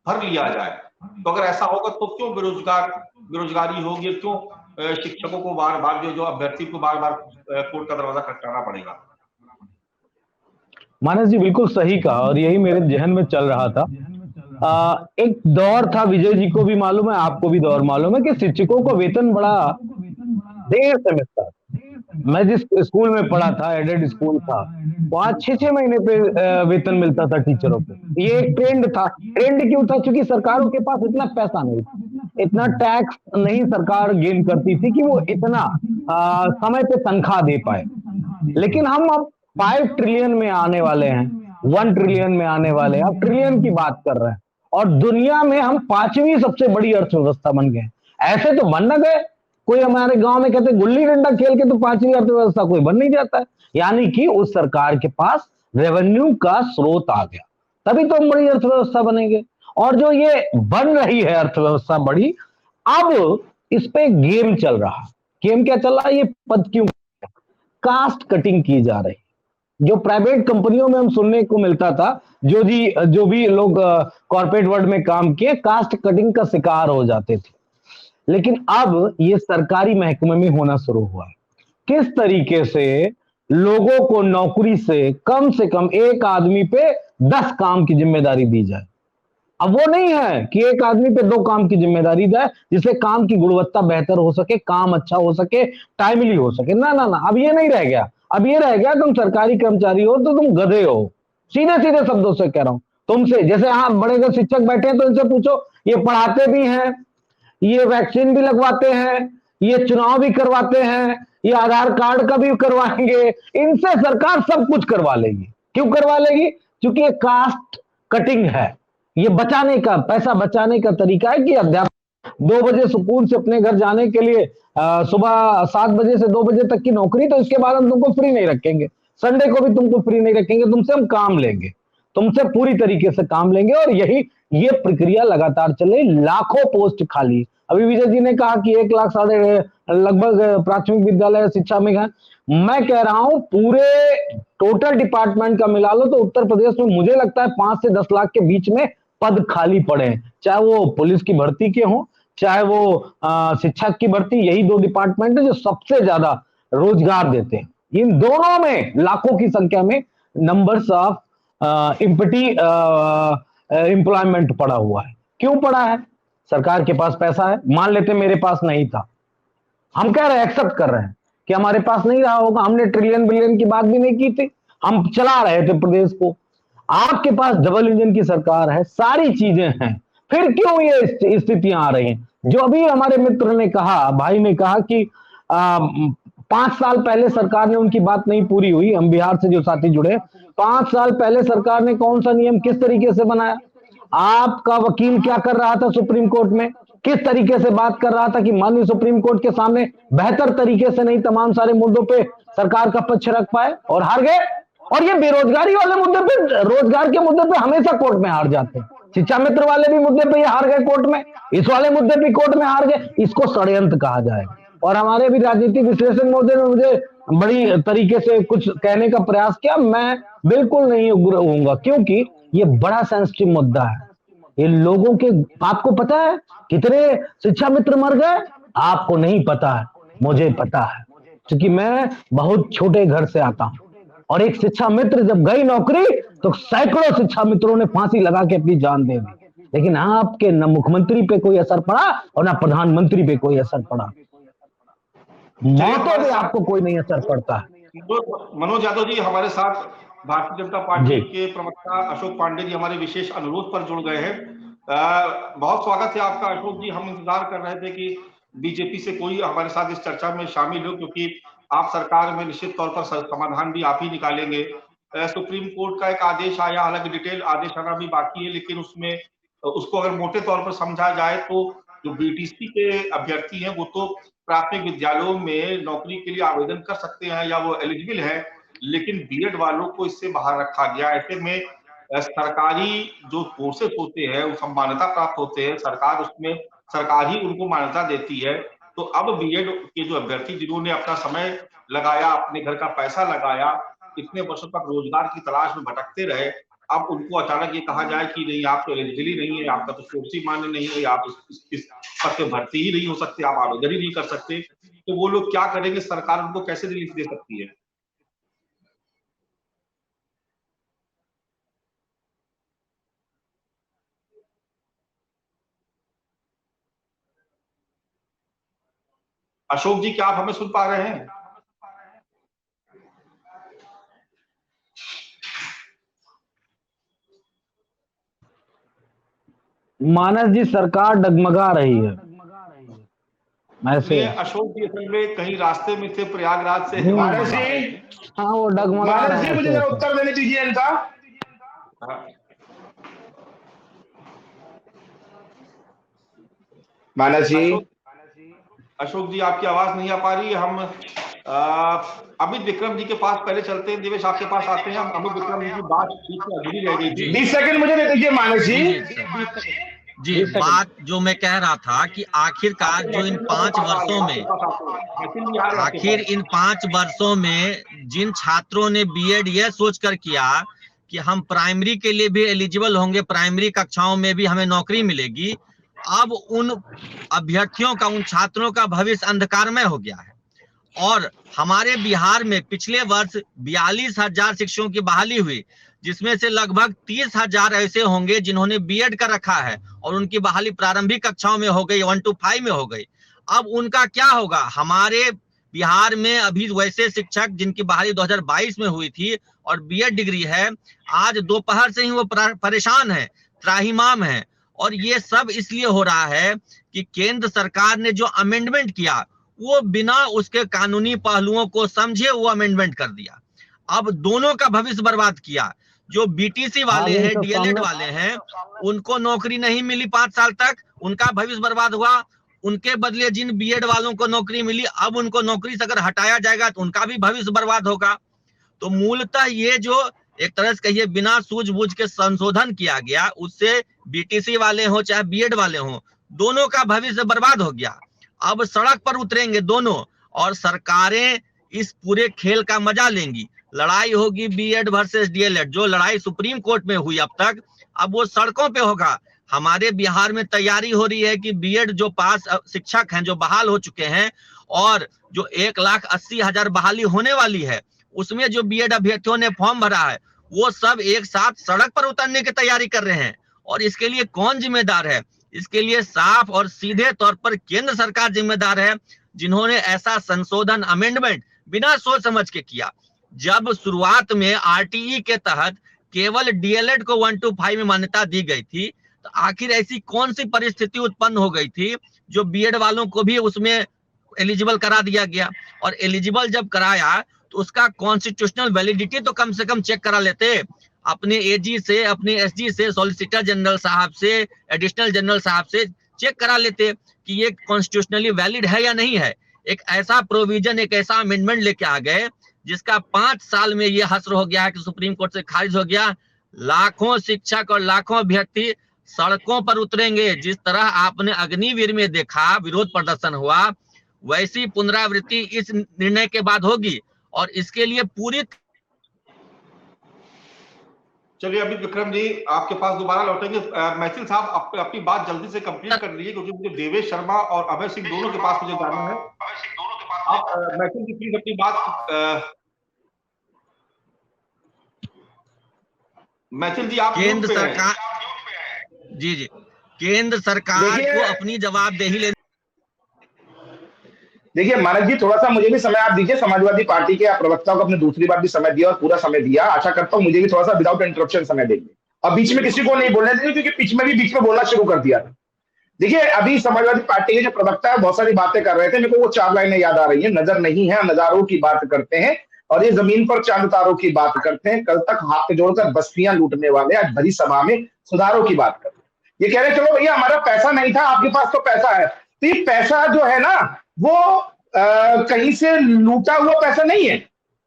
Speaker 1: भर लिया जाए। तो अगर ऐसा होगा तो क्यों बेरोजगारी होगी, क्यों शिक्षकों को बार बार जो अभ्यर्थी को बार बार कोर्ट का दरवाजा खटखटाना पड़ेगा?
Speaker 5: मानस जी बिल्कुल सही कहा, और यही मेरे जहन में चल रहा था। एक दौर था, विजय जी को भी मालूम है, आपको भी दौर मालूम है, कि शिक्षकों को वेतन बड़ा देर से मिलता था। मैं जिस स्कूल में पढ़ा था, एडेड स्कूल था, वहां 6-6 महीने पे वेतन मिलता था टीचरों को। ये एक ट्रेंड था। ट्रेंड क्यों था? क्योंकि सरकारों के पास इतना पैसा नहीं था, इतना टैक्स नहीं सरकार गेन करती थी कि वो इतना समय पे तनख्वाह दे पाए। लेकिन हम अब 5 ट्रिलियन में आने वाले हैं, 1 ट्रिलियन में आने वाले हैं, अब ट्रिलियन की बात कर रहे हैं, और दुनिया में हम 5वीं सबसे बड़ी अर्थव्यवस्था बन गए। ऐसे तो बन न गए। कोई हमारे गांव में कहते गुल्ली डंडा खेल के तो 5वीं अर्थव्यवस्था कोई बन नहीं जाता है। यानी कि उस सरकार के पास रेवेन्यू का स्रोत आ गया, तभी तो हम बड़ी अर्थव्यवस्था बनेंगे। और जो ये बन रही है अर्थव्यवस्था बड़ी, अब इस पे गेम चल रहा। गेम क्या चल रहा है? ये पद क्यों? कास्ट कटिंग की जा रही। जो प्राइवेट कंपनियों में हम सुनने को मिलता था, जो भी लोग कॉर्पोरेट वर्ल्ड में काम किए, कास्ट कटिंग का शिकार हो जाते थे। लेकिन अब ये सरकारी महकमे में होना शुरू हुआ है। किस तरीके से लोगों को नौकरी से कम एक आदमी पे 10 काम की जिम्मेदारी दी जाए। अब वो नहीं है कि एक आदमी पे 2 काम की जिम्मेदारी जाए जिससे काम की गुणवत्ता बेहतर हो सके, काम अच्छा हो सके, टाइमली हो सके। ना ना ना, अब ये नहीं रह गया। अब ये रह गया तुम सरकारी कर्मचारी हो तो तुम गधे हो। सीधे सीधे शब्दों से कह रहा हूं तुमसे। जैसे हाँ बड़े बड़े शिक्षक बैठे हैं तो इनसे पूछो, ये पढ़ाते भी हैं, ये वैक्सीन भी लगवाते हैं, ये चुनाव भी करवाते हैं, ये आधार कार्ड का भी करवाएंगे, इनसे सरकार सब कुछ करवा लेगी। क्यों करवा लेगी? क्योंकि ये कास्ट कटिंग है। ये बचाने का, पैसा बचाने का तरीका है कि अध्यापक 2 बजे सुकून से अपने घर जाने के लिए सुबह 7 बजे से 2 बजे तक की नौकरी, तो इसके बाद हम तुमको फ्री नहीं रखेंगे, संडे को भी तुमको फ्री नहीं रखेंगे, तुमसे हम काम लेंगे, तुमसे पूरी तरीके से काम लेंगे। और ये प्रक्रिया लगातार चल रही। लाखों पोस्ट खाली। अभी विजय जी ने कहा कि 1 लाख लगभग प्राथमिक विद्यालय शिक्षा में है। मैं कह रहा हूं पूरे टोटल डिपार्टमेंट का मिला लो तो उत्तर प्रदेश में मुझे लगता है 5 से 10 लाख के बीच में पद खाली पड़े हैं, चाहे वो पुलिस की भर्ती के हों, चाहे वो शिक्षक की भर्ती। यही 2 डिपार्टमेंट है जो सबसे ज्यादा रोजगार देते हैं। इन दोनों में लाखों की संख्या में नंबर्स ऑफ एम्प्लॉयमेंट पड़ा हुआ है। क्यों पड़ा है? सरकार के पास पैसा है। मान लेते मेरे पास नहीं था, हम कह रहे हैं, एक्सेप्ट कर रहे हैं कि हमारे पास नहीं रहा होगा, हमने ट्रिलियन बिलियन की बात भी नहीं की थी, हम चला रहे थे प्रदेश को। आपके पास डबल इंजन की सरकार है, सारी चीजें हैं, फिर क्यों ये स्थितियां आ रही हैं? जो अभी हमारे मित्र ने कहा, भाई ने कहा कि 5 साल पहले सरकार ने, उनकी बात नहीं पूरी हुई, हम बिहार से जो साथी जुड़े, 5 साल पहले सरकार ने कौन सा नियम किस तरीके से बनाया? आपका वकील क्या कर रहा था सुप्रीम कोर्ट में, किस तरीके से बात कर रहा था कि माननीय सुप्रीम कोर्ट के सामने बेहतर तरीके से नहीं तमाम सारे मुद्दों पे सरकार का पक्ष रख पाए और हार गए। और ये बेरोजगारी वाले मुद्दे पे, रोजगार के मुद्दे पे हमेशा कोर्ट में हार जाते हैं। शिक्षा मित्र वाले भी मुद्दे पे ये हार गए कोर्ट में, इस वाले मुद्दे पे कोर्ट में हार गए। इसको षड्यंत्र कहा जाएगा। और हमारे भी राजनीतिक विश्लेषण महोदय ने मुझे बड़ी तरीके से कुछ कहने का प्रयास किया, मैं बिल्कुल नहीं उग्र होऊंगा क्योंकि ये बड़ा सेंसिटिव मुद्दा है। ये लोगों के, आपको पता है कितने शिक्षा मित्र मर गए? आपको नहीं पता है, मुझे पता है, क्योंकि मैं बहुत छोटे घर से आता हूं। और एक शिक्षा मित्र जब गई नौकरी तो सैकड़ों शिक्षा मित्रों ने फांसी लगा के अपनी जान दे दी। लेकिन आपके न मुख्यमंत्री पे कोई असर पड़ा और न प्रधानमंत्री पे कोई असर पड़ा। मौतों पे आपको कोई नहीं असर पड़ता है।
Speaker 1: मनोज यादव जी हमारे साथ भारतीय जनता पार्टी के प्रवक्ता अशोक पांडे जी हमारे विशेष अनुरोध पर जुड़ गए हैं। बहुत स्वागत है आपका अशोक जी। हम इंतजार कर रहे थे कि बीजेपी से कोई हमारे साथ इस चर्चा में शामिल हो, क्योंकि आप सरकार में निश्चित तौर पर समाधान भी आप ही निकालेंगे। सुप्रीम कोर्ट का एक आदेश आया, हालांकि डिटेल आदेश आना भी बाकी है, लेकिन उसमें उसको अगर मोटे तौर पर समझा जाए तो जो बीटीसी के अभ्यर्थी हैं वो तो प्राथमिक विद्यालयों में नौकरी के लिए आवेदन कर सकते हैं या वो एलिजिबल है, लेकिन बीएड वालों को इससे बाहर रखा गया। ऐसे में सरकारी जो कोर्सेज होते हैं वो मान्यता प्राप्त होते हैं, सरकार उसमें सरकार ही उनको मान्यता देती है। तो अब बीएड के जो अभ्यर्थी जिन्होंने अपना समय लगाया, अपने घर का पैसा लगाया, इतने वर्षों तक रोजगार की तलाश में भटकते रहे, अब उनको अचानक ये कहा जाए कि नहीं आप तो एलिजिबल ही नहीं है, आपका तो कोर्स ही मान्य नहीं है, आप इस पद पे भर्ती ही नहीं हो सकते, आप आवेदन ही नहीं कर सकते, तो वो लोग क्या करेंगे? सरकार उनको कैसे रिलीफ दे सकती है? अशोक जी क्या आप हमें सुन पा रहे हैं?
Speaker 5: मानस जी सरकार डगमगा रही है।
Speaker 1: ऐसे अशोक जी असल में कहीं रास्ते में थे प्रयागराज से।
Speaker 6: मानस जी,
Speaker 5: हाँ वो डगमगा रहे हैं।
Speaker 6: मुझे जरा उत्तर देने दीजिए इनका। मानस जी,
Speaker 1: अशोक जी आपकी आवाज नहीं आ पा रही है। हम अमित विक्रम जी के पास पहले चलते हैं, देवेश आपके पास आते हैं। हम अमित विक्रम जी की बात अधूरी रह गई थी।
Speaker 6: 20 सेकंड मुझे दे दीजिए मानस
Speaker 7: जी। बात जो मैं कह रहा था कि आखिरकार जो इन 5 वर्षों में, आखिर इन 5 वर्षों में जिन छात्रों ने बीएड यह सोचकर किया कि हम प्राइमरी के लिए भी एलिजिबल होंगे, प्राइमरी कक्षाओं में भी हमें नौकरी मिलेगी, अब उन अभ्यर्थियों का, उन छात्रों का भविष्य अंधकारमय हो गया है। और हमारे बिहार में पिछले वर्ष 42,000 शिक्षकों की बहाली हुई, जिसमें से लगभग 30,000 ऐसे होंगे जिन्होंने बीएड कर रखा है और उनकी बहाली प्रारंभिक कक्षाओं में हो गई, 1 to 5 में हो गई। अब उनका क्या होगा? हमारे बिहार में अभी वैसे शिक्षक जिनकी बहाली 2022 में हुई थी और बीएड डिग्री है, आज दोपहर से ही वो परेशान है, त्राहिमाम है। और ये सब इसलिए हो रहा है कि केंद्र सरकार ने जो अमेंडमेंट किया वो बिना उसके कानूनी पहलुओं को समझे वो अमेंडमेंट कर दिया। अब दोनों का भविष्य बर्बाद किया। जो बीटीसी वाले हैं, डीएलएड वाले हैं, उनको नौकरी नहीं मिली 5 साल तक, उनका भविष्य बर्बाद हुआ। उनके बदले जिन बीएड वालों को नौकरी मिली, अब उनको नौकरी से अगर हटाया जाएगा तो उनका भी भविष्य बर्बाद होगा। तो मूलतः ये जो एक तरह से कहिए बिना सूझबूझ के संशोधन किया गया, उससे बीटीसी वाले हो चाहे बीएड वाले हो, दोनों का भविष्य बर्बाद हो गया। अब सड़क पर उतरेंगे दोनों और सरकारें इस पूरे खेल का मजा लेंगी। लड़ाई होगी बीएड वर्सेस डीएलएड, जो लड़ाई सुप्रीम कोर्ट में हुई अब तक, अब वो सड़कों पे होगा। हमारे बिहार में तैयारी हो रही है कि बीएड जो पास शिक्षक हैं, जो बहाल हो चुके हैं, और जो 1,80,000 बहाली होने वाली है, उसमें जो बीएड अभ्यर्थियों ने फॉर्म भरा है, वो सब एक साथ सड़क पर उतरने की तैयारी कर रहे हैं। और इसके लिए कौन जिम्मेदार है? इसके लिए साफ और सीधे तौर पर केंद्र सरकार जिम्मेदार है, जिन्होंने ऐसा संशोधन अमेंडमेंट बिना सोच समझ के किया। जब शुरुआत में आरटीई के तहत केवल डीएलएड को 1 to 5 में मान्यता दी गई थी, तो आखिर ऐसी कौन सी परिस्थिति उत्पन्न हो गई थी जो बीएड वालों को भी उसमें एलिजिबल करा दिया गया? और एलिजिबल जब कराया तो उसका कॉन्स्टिट्यूशनल वैलिडिटी तो कम से कम चेक करा लेते, अपने एजी से, अपने एसजी से, सॉलिसिटर जनरल साहब से, एडिशनल जनरल साहब से चेक करा लेते कि ये कॉन्स्टिट्यूशनली वैलिड है या नहीं है। एक ऐसा प्रोविजन, एक ऐसा अमेंडमेंट लेके आ गए जिसका 5 साल में ये हस्र हो गया है कि सुप्रीम कोर्ट से खारिज हो गया। लाखों शिक्षक और लाखों अभ्यर्थी सड़कों पर उतरेंगे। जिस तरह आपने अग्निवीर में देखा विरोध प्रदर्शन हुआ, वैसी पुनरावृत्ति इस निर्णय के बाद होगी। और इसके लिए पूरी,
Speaker 1: चलिए अभी विक्रम जी आपके पास दोबारा लौटेंगे। मैथिल साहब अपनी बात जल्दी से कंप्लीट कर लीजिए, क्योंकि मुझे देवेश शर्मा और अभय सिंह दोनों के पास मुझे जाना है। आप मैथिल जी प्लीज अपनी बात, मैथिल जी आप
Speaker 7: केंद्र सरकार, जी केंद्र सरकार को अपनी जवाबदेही लेनी।
Speaker 6: देखिए मानक जी, थोड़ा सा मुझे भी समय आप दीजिए। समाजवादी पार्टी के प्रवक्ताओं को अपने दूसरी बार भी समय दिया और पूरा समय दिया। आशा करता हूं मुझे भी थोड़ा सा विदाउट इंटरप्शन समय देंगे। अब बीच में किसी को नहीं बोलने देंगे, क्योंकि बीच में बोलना शुरू कर दिया था। देखिए अभी समाजवादी पार्टी के जो प्रवक्ता है बहुत सारी बातें कर रहे थे, मेरे को वो 4 लाइनें याद आ रही है। नजर नहीं है, नजारों की बात करते हैं, और ये जमीन पर चांद तारों की बात करते हैं। कल तक हाथ जोड़कर बस्तियां लूटने वाले आज भरी सभा में सुधारों की बात करते हैं। ये कह रहे चलो भैया हमारा पैसा नहीं था, आपके पास तो पैसा है। तो ये पैसा जो है ना, वो कहीं से लूटा हुआ पैसा नहीं है,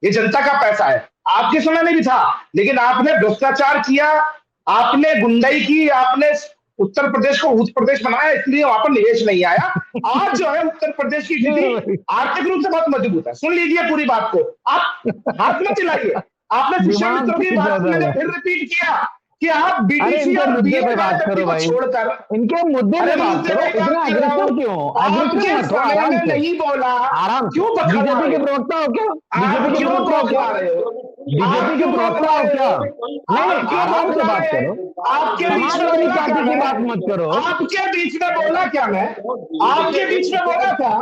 Speaker 6: ये जनता का पैसा है। आपके समय में भी था, लेकिन आपने भ्रष्टाचार किया, आपने गुंडाई की, आपने उत्तर प्रदेश को भूत प्रदेश बनाया, इसलिए वहां पर निवेश नहीं आया। आज जो है उत्तर प्रदेश की स्थिति आर्थिक रूप से बहुत मजबूत है। सुन लीजिए पूरी बात को, आप हाथ में चिल्लाइए। आपने शिक्षा मित्रों की बात फिर रिपीट किया कि आप बीटीसी और बीएड पे बात करो भाई, छोड़कर
Speaker 5: इनके मुद्दे पे बात करो। इतना अग्रेसिव क्यों?
Speaker 6: आपके समय में नहीं बोला,
Speaker 5: आराम
Speaker 6: क्यों?
Speaker 5: बीजेपी के प्रवक्ता हो क्या? बीजेपी के प्रवक्ता हो क्या? बीजेपी के प्रवक्ता हो क्या? नहीं, आराम से बात करो।
Speaker 6: आपके बीच में
Speaker 5: पार्टी की बात मत करो।
Speaker 6: आपके बीच में बोला क्या? मैं आपके बीच में बोला था,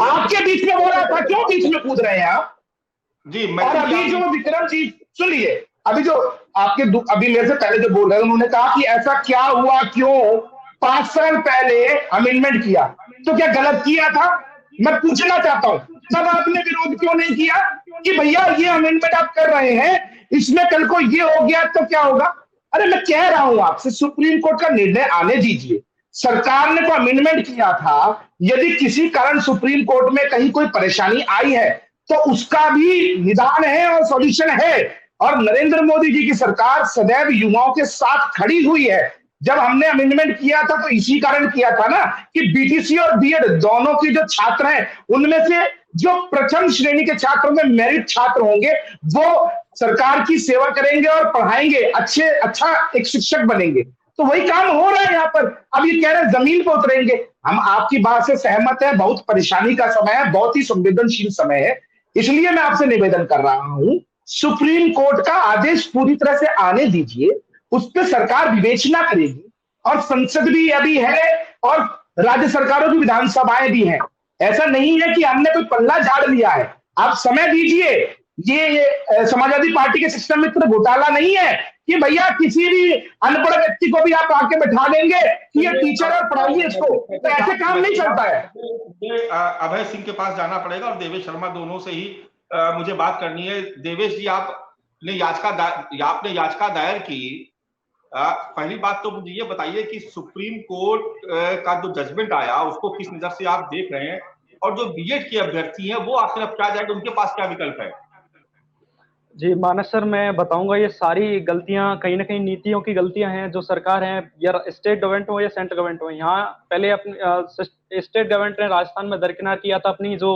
Speaker 6: आपके बीच में बोला था, क्यों बीच में कूद रहे हैं आप जी? और अभी जो विक्रम जी सुनिए, अभी जो आपके अभी मेरे से पहले जो बोल रहे हैं, उन्होंने कहा कि ऐसा क्या हुआ, क्यों 5 साल पहले अमेंडमेंट किया, तो क्या गलत किया था? मैं पूछना चाहता हूं, तब आपने विरोध क्यों नहीं किया कि भैया ये अमेंडमेंट आप कर रहे हैं, इसमें कल को ये हो गया तो क्या होगा? अरे मैं कह रहा हूं आपसे, सुप्रीम कोर्ट का निर्णय आने दीजिए। सरकार ने तो अमेंडमेंट किया था, यदि किसी कारण सुप्रीम कोर्ट में कहीं कोई परेशानी आई है तो उसका भी निदान है और सॉल्यूशन है। और नरेंद्र मोदी जी की सरकार सदैव युवाओं के साथ खड़ी हुई है। जब हमने अमेंडमेंट किया था तो इसी कारण किया था ना कि बीटीसी और बीएड दोनों के जो छात्र हैं, उनमें से जो प्रथम श्रेणी के छात्रों में मेरिट छात्र होंगे, वो सरकार की सेवा करेंगे और पढ़ाएंगे, अच्छा एक शिक्षक बनेंगे। तो वही काम हो रहा है यहाँ पर। अब ये कह रहे हैं जमीन पर उतरेंगे, हम आपकी बात से सहमत है, बहुत परेशानी का समय है, बहुत ही संवेदनशील समय है, इसलिए मैं आपसे निवेदन कर रहा हूं, सुप्रीम कोर्ट का आदेश पूरी तरह से आने दीजिए, उस पर सरकार विवेचना करेगी, और संसद भी अभी है और राज्य सरकारों की विधानसभाएं भी हैं। ऐसा नहीं है कि हमने कोई पल्ला झाड़ लिया है, आप समय दीजिए। ये समाजवादी पार्टी के शिक्षा मित्र घोटाला नहीं है कि भैया किसी भी अनपढ़ व्यक्ति को भी आप आके बैठा देंगे कि ये टीचर और पढ़ाइए इसको, तो ऐसे काम नहीं चलता है।
Speaker 1: अभय सिंह के पास जाना पड़ेगा और देवेश शर्मा, दोनों से ही मुझे बात करनी है। देवेश जी, आपने याचिका दायर की, पहली बात तो मुझे ये बताइए कि सुप्रीम कोर्ट का जो जजमेंट आया उसको किस नजर से आप देख रहे हैं, और जो बीएड के अभ्यर्थी हैं वो आखिर अब क्या जाएंगे, उनके पास क्या विकल्प है?
Speaker 2: जी मानस सर, मैं बताऊंगा ये सारी गलतियां कहीं ना कहीं नीतियों की गलतियां हैं जो सरकार है, या स्टेट गवर्नमेंट हो या सेंट्रल गवर्नमेंट हो। यहाँ पहले अपनी स्टेट गवर्नमेंट ने राजस्थान में दरकिनार किया था अपनी जो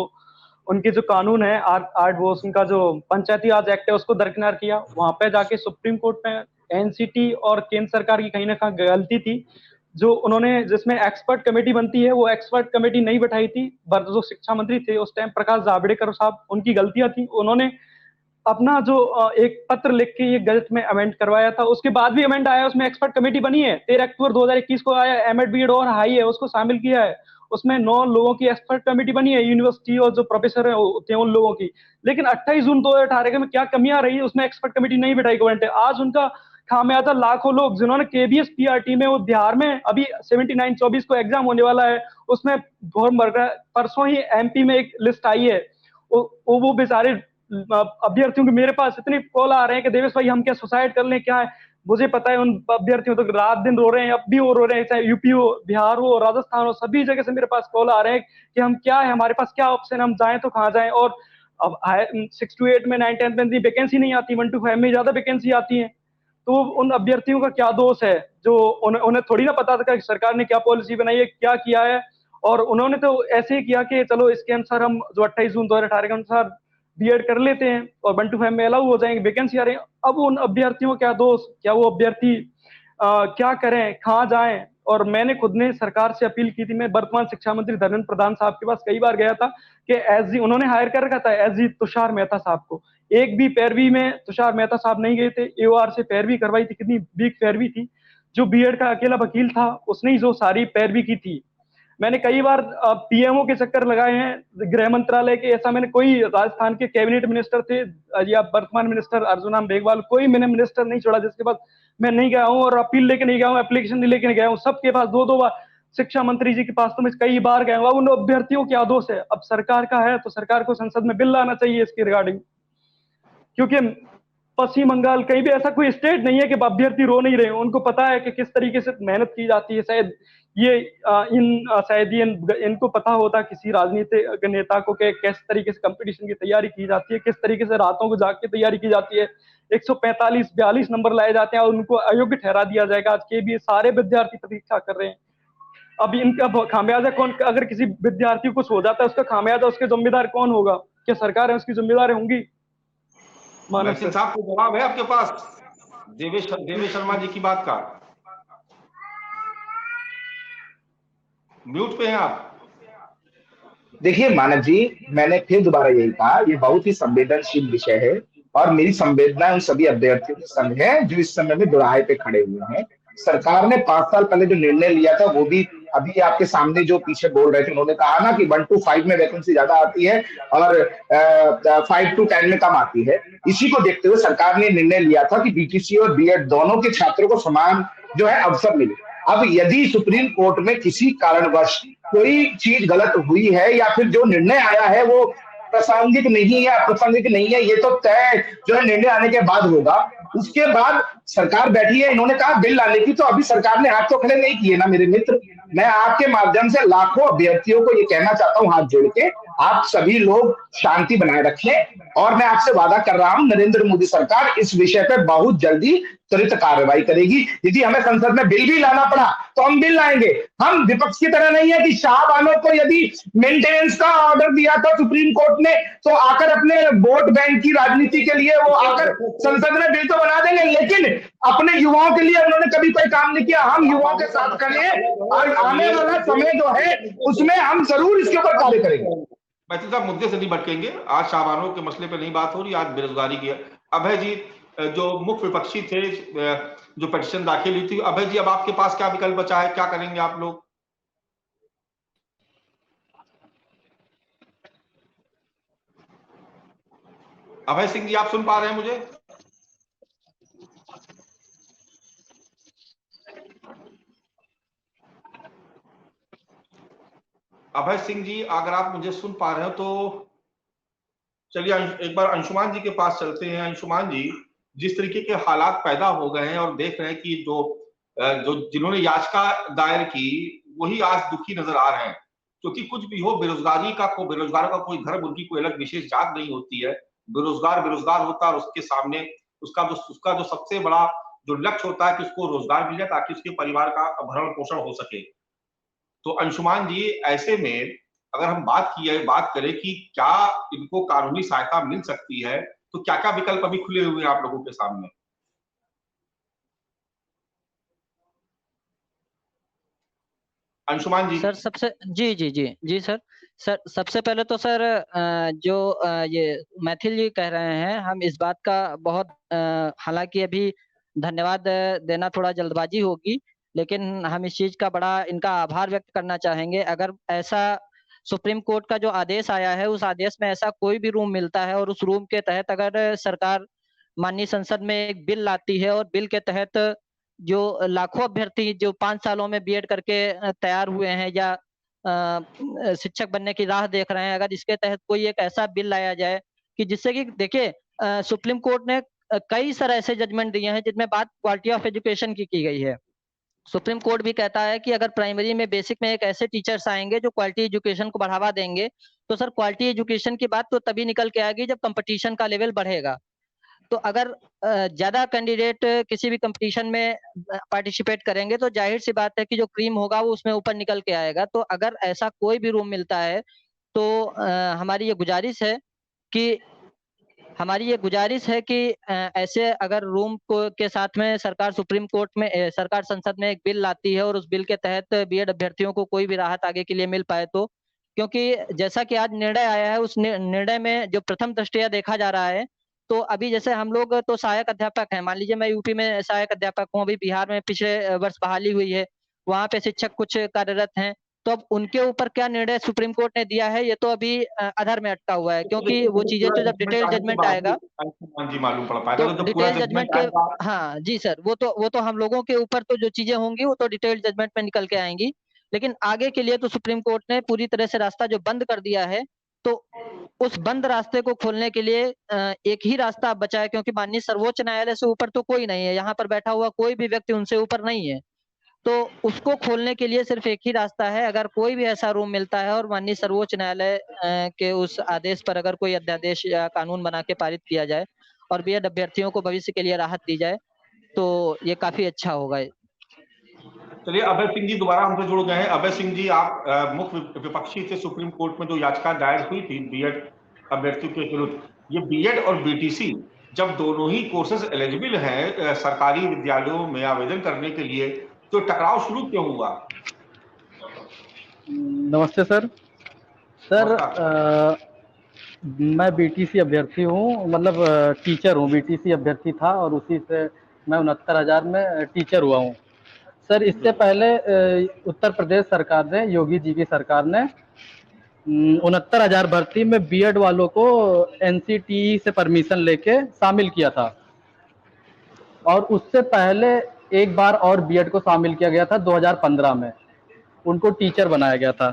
Speaker 2: उनकी जो कानून है आर्ट वो उनका जो पंचायती राज एक्ट है उसको दरकिनार किया। वहां पे जाके सुप्रीम कोर्ट में एनसीटी और केंद्र सरकार की कहीं ना कहीं गलती थी, जो उन्होंने जिसमें एक्सपर्ट कमेटी बनती है वो एक्सपर्ट कमेटी नहीं बैठाई थी। जो शिक्षा मंत्री थे उस टाइम प्रकाश जावड़ेकर साहब, उनकी गलतियां थी। उन्होंने अपना जो एक पत्र लिख के ये गजट में अमेंड करवाया था, उसके बाद भी अमेंड आया, उसमें एक्सपर्ट कमेटी बनी है, 13 अक्टूबर 2021 को आया, एमएड बीएड और हाई है उसको शामिल किया है, उसमें 9 लोगों की एक्सपर्ट कमेटी बनी है, यूनिवर्सिटी और जो प्रोफेसर है उन लोगों की। लेकिन 28 जून 2018 में क्या कमियां रही, उसमें एक्सपर्ट कमेटी नहीं बैठाई गवर्नमेंट ने। आज उनका खामियाजा लाखों लोग जिन्होंने केबीएस पीआरटी में, वो बिहार में अभी 79-24 को एग्जाम होने वाला है, उसमें परसों ही एमपी में एक लिस्ट आई है, वो बेचारे अभ्यर्थियों के मेरे पास इतने कॉल आ रहे हैं कि देवेश भाई हम क्या सुसाइड कर लें, क्या है। मुझे पता है उन अभ्यर्थियों तो रात दिन रो रहे हैं, अब भी वो रो रहे हैं, चाहे यूपी हो, बिहार हो, राजस्थान हो, सभी जगह से मेरे पास कॉल आ रहे हैं कि हम क्या है, हमारे पास क्या ऑप्शन, हम जाएं तो कहाँ जाएं। और अब 6 to 8 में 9, 10 में वैकेंसी नहीं आती, 1 to 5 में ज्यादा वैकेंसी आती है। तो उन अभ्यर्थियों का क्या दोष है, जो उन्हें थोड़ी ना पता था कि सरकार ने क्या पॉलिसी बनाई है, क्या किया है, और उन्होंने तो ऐसे ही किया कि चलो इसके अनुसार हम जो 28 जून 2018 के अनुसार बीएड कर लेते हैं और 1 to 5 में अलाउ हो जाएंगे, वैकेंसी आ रही है। अब उन अभ्यर्थियों का क्या दोष, क्या वो अभ्यर्थी क्या करें, कहाँ जाएं। और मैंने खुद ने सरकार से अपील की थी, मैं वर्तमान शिक्षा मंत्री धर्मेंद्र प्रधान साहब के पास कई बार गया था कि एसजी उन्होंने हायर कर रखा था एसजी तुषार मेहता साहब को, एक भी पैरवी में तुषार मेहता साहब नहीं गए थे, एओआर से पैरवी करवाई थी, कितनी वीक पैरवी थी। जो बीएड का अकेला वकील था उसने ही जो सारी पैरवी की थी। मैंने कई बार पीएमओ के चक्कर लगाए हैं, गृह मंत्रालय के, ऐसा मैंने कोई राजस्थान के कैबिनेट मिनिस्टर थे या वर्तमान मिनिस्टर अर्जुन मेघवाल, कोई मैंने मिनिस्टर नहीं छोड़ा जिसके पास मैं नहीं गया हूँ और अपील लेके नहीं गया हूँ, एप्लीकेशन नहीं लेके नहीं गया हूँ। सबके पास 2-2 बार, शिक्षा मंत्री जी के पास तो मैं कई बार गया हूँ। अब उन अभ्यर्थियों क्या दोष है, अब सरकार का है तो सरकार को संसद में बिल लाना चाहिए इसके रिगार्डिंग, क्योंकि पश्चिम बंगाल कहीं भी ऐसा कोई स्टेट नहीं है कि अभ्यर्थी रो नहीं रहे, उनको पता है कि किस तरीके से मेहनत की जाती है। शायद इनको पता होता किसी राजनीतिक नेता को कि किस तरीके से कंपटीशन की तैयारी की जाती है, किस तरीके से रातों को जाग के तैयारी की जाती है, 145-42 नंबर लाए जाते हैं और उनको अयोग्य ठहरा दिया जाएगा। आज के भी सारे विद्यार्थी प्रतीक्षा कर रहे हैं। अब इनका खामियाजा कौन, अगर किसी विद्यार्थी को कुछ हो जाता है उसका खामियाजा उसके जिम्मेदार कौन होगा, क्या सरकार है उसकी जिम्मेदार होंगी?
Speaker 1: महसिन साहब को जवाब है आपके पास देवेश शर्मा जी की बात का? म्यूट पे हैं आप।
Speaker 6: देखिए मानव जी, मैंने फिर दोबारा यही कहा, ये बहुत ही संवेदनशील विषय है और मेरी संवेदना उन सभी अभ्यर्थियों के संग है जो इस समय में दोराहे पे खड़े हुए हैं। सरकार ने 5 साल पहले जो निर्णय लिया था वो भी अभी आपके सामने जो पीछे बोल रहे थे, उन्होंने कहा ना कि 1 to 5 में वैकेंसी ज्यादा आती है और 5 to 10 में कम आती है। इसी को देखते हुए सरकार ने निर्णय लिया था कि बीटीसी और बीएड दोनों के छात्रों को समान जो है अवसर मिले। अब यदि सुप्रीम कोर्ट में किसी कारणवश कोई चीज गलत हुई है या फिर जो निर्णय आया है वो प्रासंगिक नहीं है, अप्रासंगिक नहीं है, ये तो तय जो है निर्णय आने के बाद होगा। उसके बाद सरकार बैठी है, इन्होंने कहा बिल लाने की, तो अभी सरकार ने हाथ तो खड़े नहीं किए ना मेरे मित्र। मैं आपके माध्यम से लाखों अभ्यर्थियों को ये कहना चाहता हूं हाथ जोड़ के, आप सभी लोग शांति बनाए रखें और मैं आपसे वादा कर रहा हूं नरेंद्र मोदी सरकार इस विषय पे बहुत जल्दी त्वरित कार्रवाई करेगी। यदि हमें संसद में बिल भी लाना पड़ा तो हम बिल लाएंगे। हम विपक्ष की तरह नहीं है कि शाहबानो को यदि मेंटेनेंस का ऑर्डर दिया था सुप्रीम कोर्ट ने तो आकर अपने वोट बैंक की राजनीति के लिए वो आकर संसद में बिल तो बना देंगे, लेकिन अपने युवाओं के लिए उन्होंने कभी कोई काम नहीं किया। हम युवाओं के साथ खड़े हैं और आने वाला समय जो है उसमें हम जरूर इसके ऊपर कार्य करेंगे।
Speaker 1: मैथिल साहब, मुद्दे से नहीं भटकेंगे। आज शाहबानों के मसले पे नहीं बात हो रही, आज बेरोजगारी की है। अभय जी जो मुख्य विपक्षी थे, जो पिटीशन दाखिल हुई थी, अभय जी अब आपके पास क्या विकल्प बचा है, क्या करेंगे आप लोग? अभय सिंह जी, आप सुन पा रहे हैं मुझे? अभय सिंह जी, अगर आप मुझे सुन पा रहे हो तो चलिए एक बार अंशुमान जी के पास चलते हैं। अंशुमान जी, जिस तरीके के हालात पैदा हो गए हैं और देख रहे हैं कि जो जिन्होंने याचिका दायर की वही आज दुखी नजर आ रहे हैं, क्योंकि कुछ भी हो, बेरोजगारों का कोई धर्म, उनकी कोई अलग विशेष जात नहीं होती है। बेरोजगार होता है और उसके सामने उसका जो सबसे बड़ा जो लक्ष्य होता है कि उसको रोजगार मिल जाए ताकि उसके परिवार का भरण पोषण हो सके। तो अंशुमान जी, ऐसे में अगर हम बात करें कि क्या इनको कानूनी सहायता मिल सकती है, तो क्या क्या विकल्प अभी खुले हुए हैं आप लोगों के सामने? अंशुमान जी।
Speaker 4: सर जी सर। सबसे पहले तो सर ये मैथिल जी कह रहे हैं, हम इस बात का बहुत हालांकि अभी धन्यवाद देना थोड़ा जल्दबाजी होगी, लेकिन हम इस चीज का बड़ा इनका आभार व्यक्त करना चाहेंगे। अगर ऐसा सुप्रीम कोर्ट का जो आदेश आया है उस आदेश में ऐसा कोई भी रूम मिलता है और उस रूम के तहत अगर सरकार माननीय संसद में एक बिल लाती है और बिल के तहत जो लाखों अभ्यर्थी जो 5 सालों में बीएड करके तैयार हुए हैं या शिक्षक बनने की राह देख रहे हैं, अगर इसके तहत कोई एक ऐसा बिल लाया जाए कि जिससे कि देखिए सुप्रीम कोर्ट ने कई सारे ऐसे जजमेंट दिए हैं जिनमें बात क्वालिटी ऑफ एजुकेशन की गई है। सुप्रीम कोर्ट भी कहता है कि अगर प्राइमरी में बेसिक में एक ऐसे टीचर्स आएंगे जो क्वालिटी एजुकेशन को बढ़ावा देंगे, तो सर क्वालिटी एजुकेशन की बात तो तभी निकल के आएगी जब कंपटीशन का लेवल बढ़ेगा। तो अगर ज्यादा कैंडिडेट किसी भी कंपटीशन में पार्टिसिपेट करेंगे तो जाहिर सी बात है कि जो क्रीम होगा वो उसमें ऊपर निकल के आएगा। तो अगर ऐसा कोई भी रूम मिलता है तो हमारी ये गुजारिश है कि ऐसे अगर रूम को के साथ में सरकार संसद में एक बिल लाती है और उस बिल के तहत बीएड अभ्यर्थियों को कोई भी राहत आगे के लिए मिल पाए, तो क्योंकि जैसा कि आज निर्णय आया है उस निर्णय में जो प्रथम दृष्टया देखा जा रहा है, तो अभी जैसे हम लोग तो सहायक अध्यापक हैं, मान लीजिए मैं यूपी में सहायक अध्यापक हूँ, अभी बिहार में पिछले वर्ष बहाली हुई है, वहां पे शिक्षक कुछ कार्यरत हैं, तो अब उनके ऊपर क्या निर्णय सुप्रीम कोर्ट ने दिया है ये तो अभी अधर में अटका हुआ है, क्योंकि वो चीजें तो जब डिटेल जजमेंट आएगा
Speaker 1: जी मालूम पड़ पाएगा,
Speaker 4: तो डिटेल जजमेंट के हाँ जी सर, वो तो हम लोगों के ऊपर तो जो चीजें होंगी वो तो डिटेल जजमेंट में निकल के आएंगी, लेकिन आगे के लिए तो सुप्रीम कोर्ट ने पूरी तरह से रास्ता जो बंद कर दिया है, तो उस बंद रास्ते को खोलने के लिए एक ही रास्ता बचा है, क्योंकि माननीय सर्वोच्च न्यायालय से ऊपर तो कोई नहीं है, यहाँ पर बैठा हुआ कोई भी व्यक्ति उनसे ऊपर नहीं है, तो उसको खोलने के लिए सिर्फ एक ही रास्ता है। अगर कोई भी ऐसा रूम मिलता है और माननीय सर्वोच्च न्यायालय के उस आदेश पर अगर कोई अध्यादेश या कानून बना के पारित किया जाए और बीएड अभ्यर्थियों को भविष्य के लिए राहत दी जाए तो ये काफी अच्छा होगा।
Speaker 1: चलिए, अभय सिंह जी दोबारा हमसे जुड़ गए हैं। अभय सिंह जी, आप मुख्य विपक्षी थे सुप्रीम कोर्ट में जो याचिका दायर हुई थी बीएड अभ्यर्थियों के विरुद्ध, ये बीएड और बीटीसी जब दोनों ही कोर्सेज एलिजिबल हैं सरकारी विद्यालयों में आवेदन करने के लिए, तो टकराव शुरू क्यों हुआ?
Speaker 8: नमस्ते सर। मैं बीटीसी अभ्यर्थी हूँ, मतलब टीचर हूँ, बीटीसी अभ्यर्थी था और उसी से मैं 69,000 में टीचर हुआ हूँ। सर इससे पहले उत्तर प्रदेश सरकार ने, योगी जी की सरकार ने 69,000 भर्ती में बीएड वालों को एनसीटीई से परमिशन लेके शामिल किया था, और उससे पहले एक बार और बीएड को शामिल किया गया था 2015 में, उनको टीचर बनाया गया था।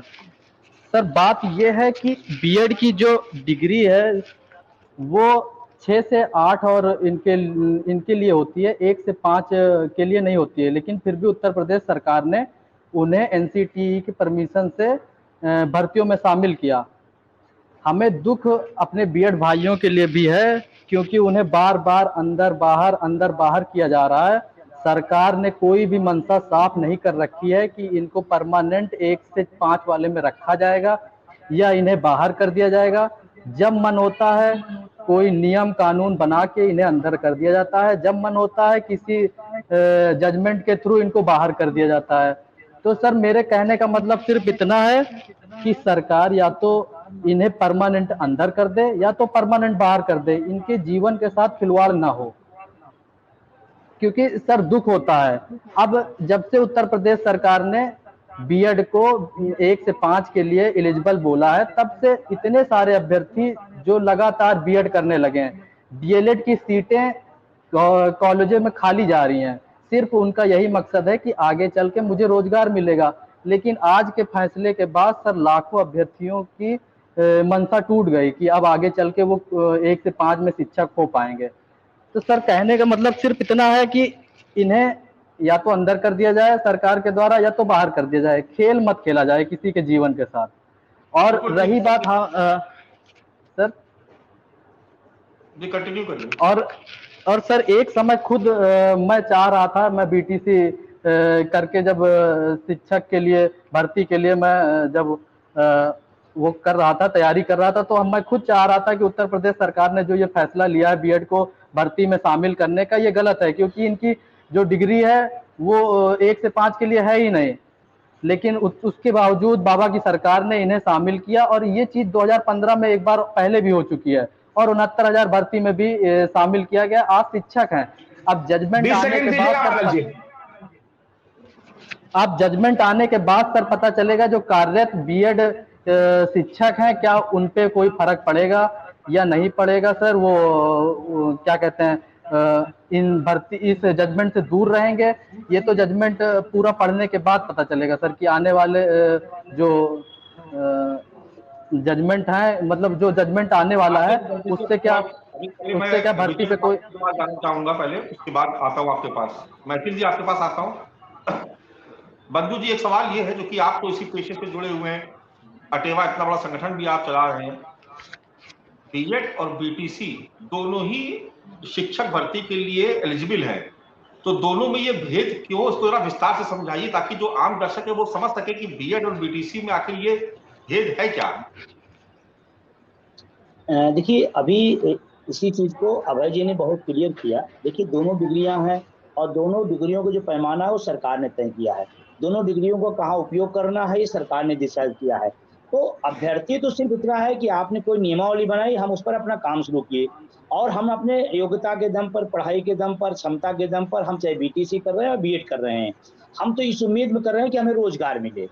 Speaker 8: सर बात यह है कि बीएड की जो डिग्री है वो 6 से 8 और इनके लिए होती है, 1 से 5 के लिए नहीं होती है, लेकिन फिर भी उत्तर प्रदेश सरकार ने उन्हें एनसीटीई की परमिशन से भर्तियों में शामिल किया। हमें दुख अपने बीएड भाइयों के लिए भी है क्योंकि उन्हें बार बार अंदर बाहर किया जा रहा है। सरकार ने कोई भी मंशा साफ नहीं कर रखी है कि इनको परमानेंट 1 से 5 वाले में रखा जाएगा या इन्हें बाहर कर दिया जाएगा। जब मन होता है कोई नियम कानून बना के इन्हें अंदर कर दिया जाता है, जब मन होता है किसी जजमेंट के थ्रू इनको बाहर कर दिया जाता है। तो सर मेरे कहने का मतलब सिर्फ इतना है कि सरकार या तो इन्हें परमानेंट अंदर कर दे या तो परमानेंट बाहर कर दे, इनके जीवन के साथ खिलवाड़ ना हो, क्योंकि सर दुख होता है। अब जब से उत्तर प्रदेश सरकार ने बीएड को 1 से 5 के लिए एलिजिबल बोला है, तब से इतने सारे अभ्यर्थी जो लगातार बीएड करने लगे हैं, डीएलएड की सीटें कॉलेजों में खाली जा रही हैं। सिर्फ उनका यही मकसद है कि आगे चल के मुझे रोजगार मिलेगा। लेकिन आज के फैसले के बाद सर लाखों अभ्यर्थियों की मनसा टूट गई कि अब आगे चल के वो 1 से 5 में शिक्षक हो पाएंगे। तो सर कहने का मतलब सिर्फ इतना है कि इन्हें या तो अंदर कर दिया जाए सरकार के द्वारा या तो बाहर कर दिया जाए, खेल मत खेला जाए किसी के जीवन के साथ। और रही बात सर
Speaker 1: जी कंटिन्यू करिए।
Speaker 8: और सर एक समय खुद मैं चाह रहा था, मैं बीटीसी करके जब शिक्षक के लिए भर्ती के लिए मैं जब वो कर रहा था, तैयारी कर रहा था, तो मैं खुद चाह रहा था कि उत्तर प्रदेश सरकार ने जो ये फैसला लिया है बीएड को भर्ती में शामिल करने का, ये गलत है, क्योंकि इनकी जो डिग्री है वो 1 से 5 के लिए है ही नहीं। लेकिन उसके बावजूद बाबा की सरकार ने इन्हें शामिल किया और ये चीज 2015 में एक बार पहले भी हो चुकी है और 69,000 भर्ती में भी शामिल किया गया। आज शिक्षक हैं, अब जजमेंट आने के बाद सर पता चलेगा जो कार्यरत बीएड शिक्षक हैं क्या उन पे कोई फर्क पड़ेगा या नहीं पड़ेगा। सर वो क्या कहते हैं, इस जजमेंट से दूर रहेंगे। ये तो जजमेंट पूरा पढ़ने के बाद पता चलेगा सर कि आने वाले जो जजमेंट है, मतलब जो जजमेंट आने वाला है उससे क्या भर्ती पे कोई
Speaker 1: जानना चाहूंगा पहले, उसके बाद आता हूँ आपके पास। मैथिल जी आपके पास आता हूँ। बंधु जी एक सवाल ये है जो कि आप तो इसी पेशे से जुड़े हुए हैं, अटेवा इतना बड़ा संगठन भी आप चला रहे हैं, बीएड और बीटीसी दोनों ही शिक्षक भर्ती के लिए एलिजिबल है, तो दोनों में ये भेद क्यों, इसको जरा विस्तार से समझाइए ताकि जो आम दर्शक है वो समझ सके कि बीएड और बीटीसी में आखिर ये भेद है क्या।
Speaker 3: देखिए अभी इसी चीज को अभय जी ने बहुत क्लियर किया। देखिए दोनों डिग्रियां हैं और दोनों डिग्रियों का जो पैमाना है वो सरकार ने तय किया है। दोनों डिग्रियों को कहाँ उपयोग करना है ये सरकार ने डिसाइड किया है। तो अभ्यर्थी तो सिर्फ इतना है कि आपने कोई नियमावली बनाई, हम उस पर अपना काम शुरू किए और हम अपने योग्यता के दम पर, पढ़ाई के दम पर, क्षमता के दम पर, हम चाहे बीटीसी कर रहे हैं या बीएड कर रहे हैं, हम तो इस उम्मीद में कर रहे हैं कि हमें रोजगार मिले।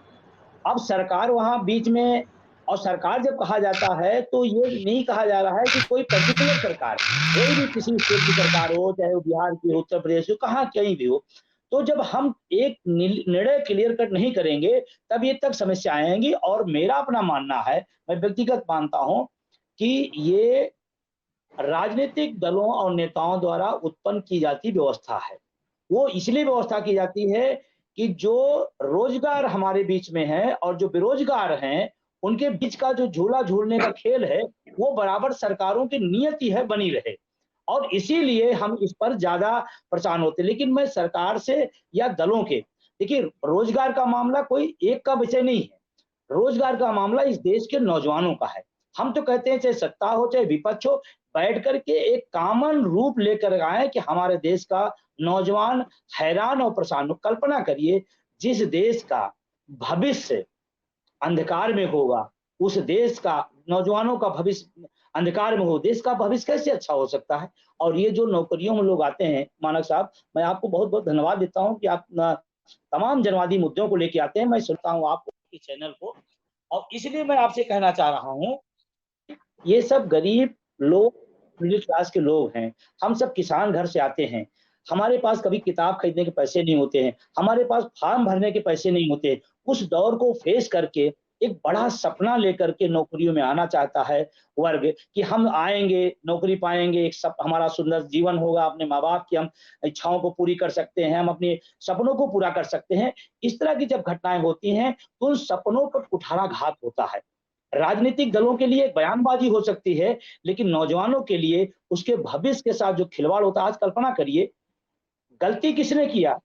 Speaker 3: अब सरकार वहां बीच में, और सरकार जब कहा जाता है तो ये नहीं कहा जा रहा है कि कोई पर्टिकुलर सरकार, कोई भी किसी स्टेट की सरकार हो, चाहे वो बिहार की हो, उत्तर प्रदेश हो, कहाँ कहीं भी हो, तो जब हम एक निर्णय क्लियर कट नहीं करेंगे तब ये तक समस्या आएंगी। और मेरा अपना मानना है, मैं व्यक्तिगत मानता हूं कि ये राजनीतिक दलों और नेताओं द्वारा उत्पन्न की जाती व्यवस्था है। वो इसलिए व्यवस्था की जाती है कि जो रोजगार हमारे बीच में है और जो बेरोजगार हैं उनके बीच का जो झूला झूलने का खेल है वो बराबर सरकारों की नियति है बनी रहे, और इसीलिए हम इस पर ज्यादा परेशान होते। लेकिन मैं सरकार से या दलों के, देखिए रोजगार का मामला कोई एक का विषय नहीं है, रोजगार का मामला इस देश के नौजवानों का है। हम तो कहते हैं चाहे सत्ता हो चाहे विपक्ष हो, बैठ करके एक कॉमन रूप लेकर आए कि हमारे देश का नौजवान हैरान और परेशान हो। कल्पना करिए जिस देश का भविष्य अंधकार में होगा, उस देश का नौजवानों का भविष्य अंधकार में हो, देश का भविष्य कैसे अच्छा हो सकता है। और ये जो नौकरियों में लोग आते हैं, मानक साहब मैं आपको बहुत बहुत धन्यवाद देता हूं कि आप तमाम जनवादी मुद्दों को लेके आते हैं। मैं सुनता हूं आपको चैनल को, और इसलिए मैं आपसे कहना चाह रहा हूं ये सब गरीब लोग, मिडिल क्लास के लोग हैं, हम सब किसान घर से आते हैं, हमारे पास कभी किताब खरीदने के पैसे नहीं होते हैं, हमारे पास फॉर्म भरने के पैसे नहीं होते। उस दौर को फेस करके एक बड़ा सपना लेकर के नौकरियों में आना चाहता है वर्ग कि हम आएंगे, नौकरी पाएंगे, हमारा सुंदर जीवन होगा, अपने माँ बाप की हम इच्छाओं को पूरी कर सकते हैं, हम अपने सपनों को पूरा कर सकते हैं। इस तरह की जब घटनाएं होती हैं तो उन सपनों पर कुठाराघात होता है। राजनीतिक दलों के लिए बयानबाजी हो सकती है, लेकिन नौजवानों के लिए उसके भविष्य के साथ जो खिलवाड़ होता है, आज कल्पना करिए गलती किसने किया,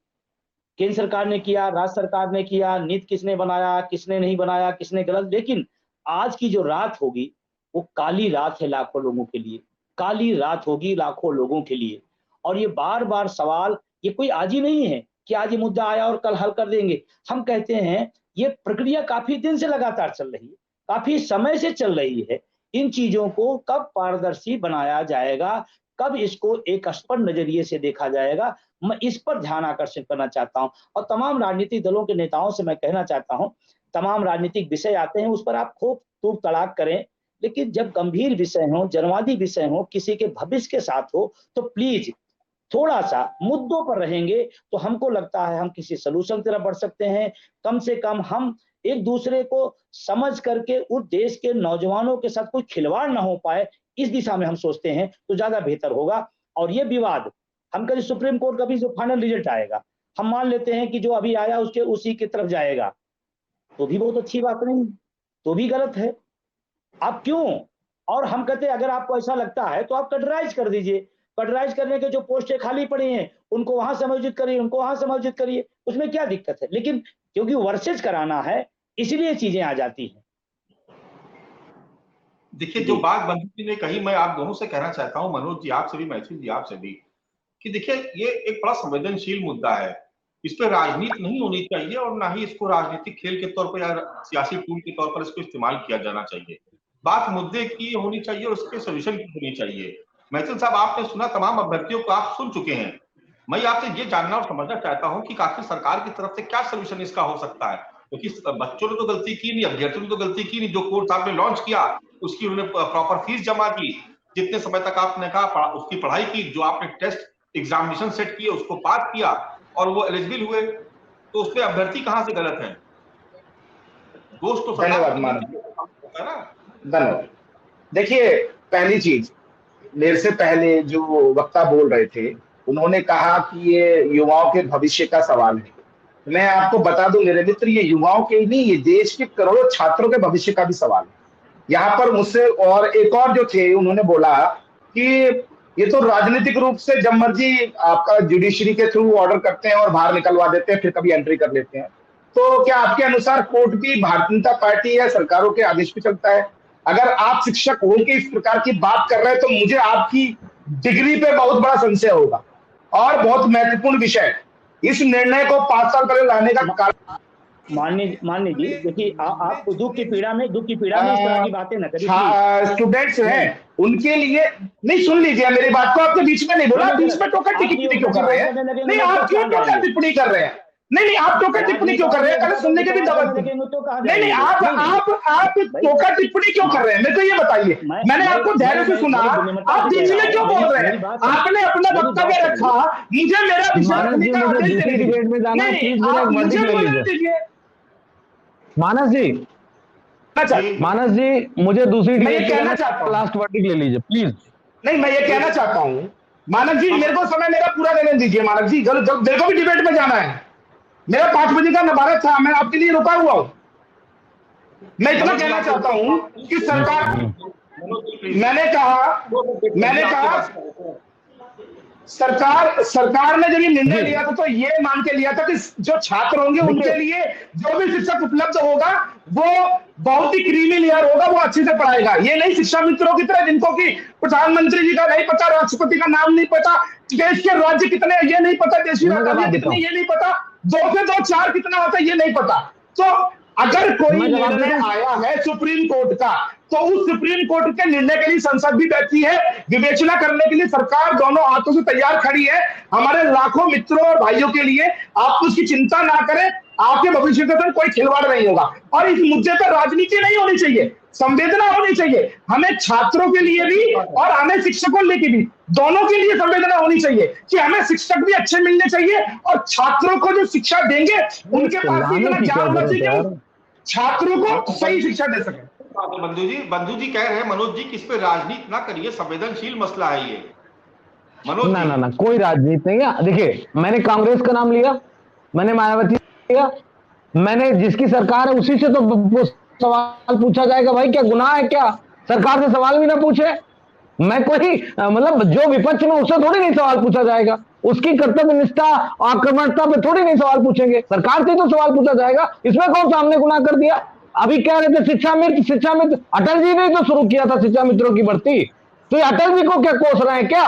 Speaker 3: केंद्र सरकार ने किया, राज्य सरकार ने किया, नीति किसने बनाया, किसने नहीं बनाया, किसने गलत, लेकिन आज की जो रात होगी वो काली रात है लाखों लोगों के लिए, काली रात होगी लाखों लोगों के लिए। और ये बार बार सवाल, ये कोई आज ही नहीं है कि आज ये मुद्दा आया और कल हल कर देंगे। हम कहते हैं ये प्रक्रिया काफी दिन से लगातार चल रही है, काफी समय से चल रही है। इन चीजों को कब पारदर्शी बनाया जाएगा, कब इसको एक स्पष्ट नजरिए से देखा जाएगा, मैं इस पर ध्यान आकर्षित करना चाहता हूं। और तमाम राजनीतिक दलों के नेताओं से मैं कहना चाहता हूं, तमाम राजनीतिक विषय आते हैं उस पर आप खूब तूक तड़ाक करें, लेकिन जब गंभीर विषय हो, जनवादी विषय हो, किसी के भविष्य के साथ हो, तो प्लीज थोड़ा सा मुद्दों पर रहेंगे तो हमको लगता है हम किसी सलूशन की तरफ बढ़ सकते हैं। कम से कम हम एक दूसरे को समझ करके उस देश के नौजवानों के साथ कोई खिलवाड़ ना हो पाए, इस दिशा में हम सोचते हैं तो ज्यादा बेहतर होगा। और ये विवाद हम कभी सुप्रीम कोर्ट का भी जो फाइनल रिजल्ट आएगा, हम मान लेते हैं कि जो अभी आया उसके उसी की तरफ जाएगा, तो भी बहुत अच्छी बात नहीं, तो भी गलत है। आप क्यों? और हम कहते हैं अगर आपको ऐसा लगता है तो आप कटराइज कर दीजिए, कटराइज करने के जो पोस्टें खाली पड़ी हैं उनको वहां समायोजित करिए, उनको वहां समायोजित करिए, उसमें क्या दिक्कत है। लेकिन क्योंकि वर्सेज कराना है इसलिए चीजें आ जाती हैं।
Speaker 1: देखिए, जो बात बंधु जी ने कही, मैं आप दोनों से कहना चाहता हूं, मनोज जी आपसे भी, मैथिल जी आपसे भी, कि देखिए ये एक बड़ा संवेदनशील मुद्दा है, इस पर राजनीति नहीं होनी चाहिए और ना ही इसको राजनीतिक खेल के तौर पर या सियासी टूल के तौर पर इसको इस्तेमाल किया जाना चाहिए। बात मुद्दे की होनी चाहिए और उसके सोल्यूशन की होनी चाहिए। मैथिल साहब, आपने सुना, तमाम अभ्यर्थियों को आप सुन चुके हैं। मैं आपसे ये जानना और समझना चाहता हूं कि आखिर सरकार की तरफ से क्या सोल्यूशन इसका हो सकता है, क्योंकि बच्चों ने तो गलती की नहीं, अभ्यर्थियों ने तो गलती की नहीं। जो कोर्स आपने लॉन्च किया उसकी उन्होंने प्रॉपर फीस जमा की, जितने समय तक आपने कहा उसकी पढ़ाई की, जो आपने टेस्ट एग्जामिनेशन सेट किए उसको पास किया और वो एलिजिबल हुए, तो उसमें अभ्यर्थी कहां से गलत है? दोस्त तो
Speaker 6: धन्यवाद। देखिए, पहली चीज, मेरे से पहले जो वक्ता बोल रहे थे उन्होंने कहा कि ये युवाओं के भविष्य का सवाल है। मैं आपको बता दूं मेरे मित्र, ये युवाओं के ही नहीं, ये देश के करोड़ों छात्रों के भविष्य का भी सवाल है। यहाँ पर मुझसे और एक और जो थे उन्होंने बोला कि ये तो राजनीतिक रूप से जब मर्जी आपका जुडिशरी के थ्रू ऑर्डर करते हैं और बाहर निकलवा देते हैं, फिर कभी एंट्री कर लेते हैं। तो क्या आपके अनुसार कोर्ट भी भारतीय जनता पार्टी या सरकारों के आदेश पे चलता है? अगर आप शिक्षक होकर इस प्रकार की बात कर रहे हैं तो मुझे आपकी डिग्री पे बहुत बड़ा संशय होगा। और बहुत महत्वपूर्ण विषय, इस निर्णय को 5 साल पहले लाने का कारण,
Speaker 3: माननीय जी, देखिए आप दुख की पीड़ा में इस तरह की बातें न करिए।
Speaker 6: स्टूडेंट्स हैं उनके लिए, नहीं सुन लीजिए मेरी बात को, आपके बीच में नहीं बोला, बीच में टोकर टिप्पणी क्यों कर रहे हैं? नहीं, आप क्यों टोकर टिप्पणी कर रहे हैं? नहीं, आप टोकर टिप्पणी क्यों कर रहे हैं? कल सुनने के भी दबाव नहीं, आप टोकर टिप्पणी क्यों कर रहे हैं? मेरे को ये बताइए, मैंने आपको धैर्य से सुना, आप बीच में क्यों बोल रहे हैं? आपने अपना वक्तव्य रखा, मुझे मेरा विषय रखने का आदेश दे दीजिए।
Speaker 5: मानस जी, मुझे दूसरी डिबेट कहना चाहता हूं, लास्ट वर्डिंग ले लीजिए प्लीज।
Speaker 6: नहीं, मैं ये कहना चाहता हूं मानव जी, मेरे को समय मेरा पूरा देने दीजिए। मानव जी, जब मेरे को भी डिबेट में जाना है, मेरा 5 बजे का नबारत था, मैं आपके लिए रुका हुआ हूं। मैं इतना कहना चाहता हूं कि सरकार, मैंने कहा सरकार ने जब ये निर्णय लिया था तो ये मान के लिया था कि जो छात्र होंगे उनके लिए जो भी शिक्षक उपलब्ध होगा वो बहुत ही क्रीमी लेयर होगा, वो अच्छे से पढ़ाएगा। ये नहीं शिक्षा मित्रों की तरह जिनको कि प्रधानमंत्री जी का नहीं पता, राष्ट्रपति का नाम नहीं पता, देश के राज्य कितने ये नहीं पता, देश की राजधानी कितनी ये नहीं पता, 2 से 2 4 कितना होता है ये नहीं पता। तो अगर कोई निर्णय आया है सुप्रीम कोर्ट का, तो उस सुप्रीम कोर्ट के निर्णय के लिए संसद भी बैठी है, विवेचना करने के लिए सरकार दोनों हाथों से तैयार खड़ी है। हमारे लाखों मित्रों और भाइयों के लिए आप उसकी चिंता ना करें, आपके भविष्य के साथ कोई खिलवाड़ नहीं होगा। और इस मुद्दे पर राजनीति नहीं होनी चाहिए, संवेदना होनी चाहिए। हमें छात्रों के लिए भी और हमें शिक्षकों लेके भी, दोनों के लिए संवेदना होनी चाहिए कि हमें शिक्षक भी अच्छे मिलने चाहिए और छात्रों को जो शिक्षा देंगे उनके पास भी इतना ज्ञान होना चाहिए, छात्रों को सही शिक्षा दे सके।
Speaker 1: बंधु जी कह रहे हैं, मनोज जी, कि इस पे राजनीति ना करिए, संवेदनशील मसला है ये। मनोज
Speaker 5: ना, कोई राजनीति नहीं है। देखिए, मैंने कांग्रेस का नाम लिया, मैंने मायावती लिया, मैंने जिसकी सरकार है उसी से तो सवाल पूछा जाएगा? भाई क्या गुनाह है क्या सरकार से सवाल भी ना पूछे? मैं कोई मतलब जो विपक्ष में उससे थोड़ी नहीं सवाल पूछा जाएगा, उसकी कर्तव्य निष्ठा आक्रमणता पे थोड़ी नहीं सवाल पूछेंगे, सरकार से तो सवाल पूछा जाएगा। इसमें कौन सामने गुनाह कर दिया? अभी कह रहे थे शिक्षा मित्र अटल जी ने तो शुरू किया था शिक्षा मित्रों की भर्ती, तो ये अटल जी को क्या कोस रहे हैं क्या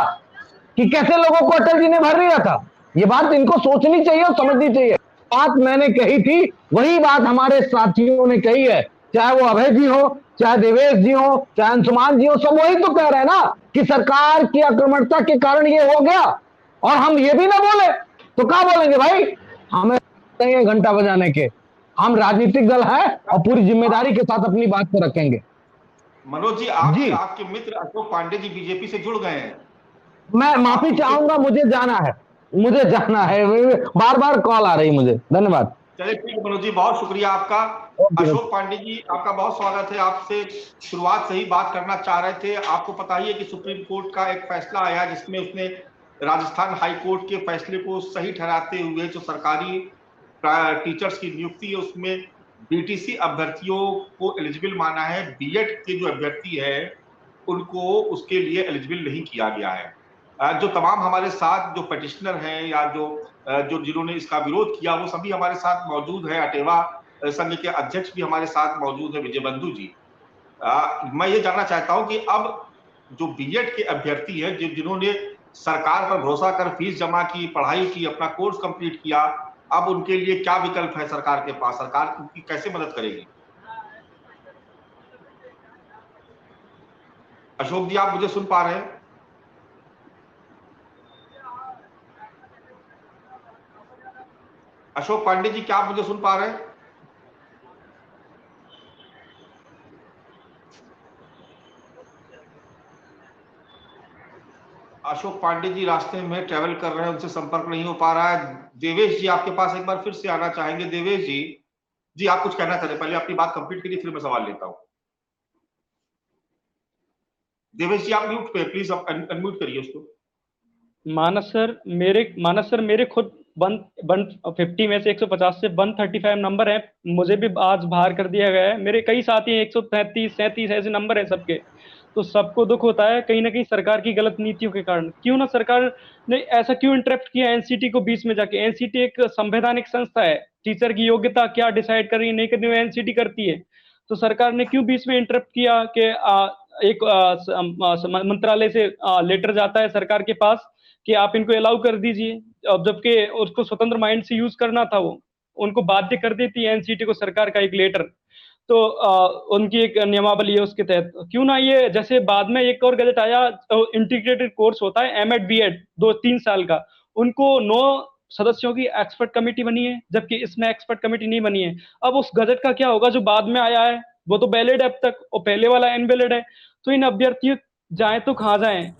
Speaker 5: कि कैसे लोगों को अटल जी ने भर दिया था? ये बात इनको सोचनी चाहिए और समझनी चाहिए। बात मैंने कही थी वही बात हमारे साथियों ने कही है, चाहे वो अभय जी हो, चाहे देवेश जी हो, चाहे अंशुमान जी हो, सब वही तो कह रहे हैं ना कि सरकार की आक्रमणता के कारण ये हो गया। और हम ये भी ना बोले तो क्या बोलेंगे भाई? हमें घंटा बजाने के, हम राजनीतिक दल है और पूरी जिम्मेदारी के साथ अपनी बात को रखेंगे।
Speaker 1: मनोज जी, आपके मित्र अशोक पांडे जी बीजेपी से जुड़ गए हैं।
Speaker 5: मैं माफी चाहूंगा, मुझे जाना है, बार बार कॉल आ रही मुझे। धन्यवाद।
Speaker 1: चलिए ठीक है मनोज जी, बहुत शुक्रिया आपका। अशोक पांडे जी, आपका बहुत स्वागत है। आपसे शुरुआत से ही बात करना चाह रहे थे। आपको पता ही है कि सुप्रीम कोर्ट का एक फैसला आया जिसमें उसने राजस्थान हाई कोर्ट के फैसले को सही ठहराते हुए जो सरकारी टीचर्स की नियुक्ति है उसमें बीटीसी अभ्यर्थियों को एलिजिबल माना है। बीएड के जो अभ्यर्थी है उनको उसके लिए एलिजिबल नहीं किया गया है। जो तमाम हमारे साथ जो पिटिशनर हैं या जो जिन्होंने इसका विरोध किया वो सभी हमारे साथ मौजूद है। अटेवा संघ के अध्यक्ष भी हमारे साथ मौजूद है, विजय बंधु जी। मैं ये जानना चाहता हूं कि अब जो बीएड के अभ्यर्थी हैं जिन्होंने सरकार पर भरोसा कर फीस जमा की, पढ़ाई की, अपना कोर्स कंप्लीट किया, अब उनके लिए क्या विकल्प है सरकार के पास? सरकार उनकी कैसे मदद करेगी? अशोक जी, आप मुझे सुन पा रहे हैं? अशोक पांडे जी, क्या आप मुझे सुन पा रहे हैं? अशोक पांडे जी रास्ते में ट्रेवल कर रहे हैं, उनसे संपर्क नहीं हो पा रहा है। देवेश जी, आपके पास एक बार फिर से आना चाहेंगे। देवेश जी आप कुछ कहना चाहते हैं? पहले अपनी बात कंप्लीट करिए, फिर मैं सवाल लेता हूं। देवेश जी, आप म्यूट पे, प्लीज अनम्यूट करिए उसको।
Speaker 2: मानस सर मेरे खुद 150 में से 150 से 135 नंबर है, मुझे भी आज बाहर कर दिया गया है। मेरे कई साथी हैं 133 37 ऐसे नंबर है सबके, तो सबको दुख होता है कहीं ना कहीं सरकार की गलत नीतियों के कारण। क्यों ना सरकार ने ऐसा क्यों इंटरप्ट किया एनसीटी को बीच में जाके? एनसीटी एक संवैधानिक संस्था है, टीचर की योग्यता क्या डिसाइड कर रही है नहीं कर रही है एनसीटी करती है। तो सरकार ने क्यों बीच में इंटरप्ट किया कि एक मंत्रालय से लेटर जाता है सरकार के पास कि आप इनको अलाउ कर दीजिए, अब जबकि उसको स्वतंत्र माइंड से यूज करना था, वो उनको बाध्य कर देती है एनसीटी को सरकार का एक लेटर। तो उनकी एक नियमावली है उसके तहत। क्यों ना ये जैसे बाद में एक और गजट आया, इंटीग्रेटेड कोर्स होता है एमएड बीएड 2-3 साल का, उनको 9 सदस्यों की एक्सपर्ट कमेटी बनी है, जबकि इसमें एक्सपर्ट कमेटी नहीं बनी है। अब उस गजट का क्या होगा जो बाद में आया है? वो तो वैलिड है अब तक, और पहले वाला इनवैलिड है। तो इन अभ्यर्थियों जाए तो कहाँ जाएं?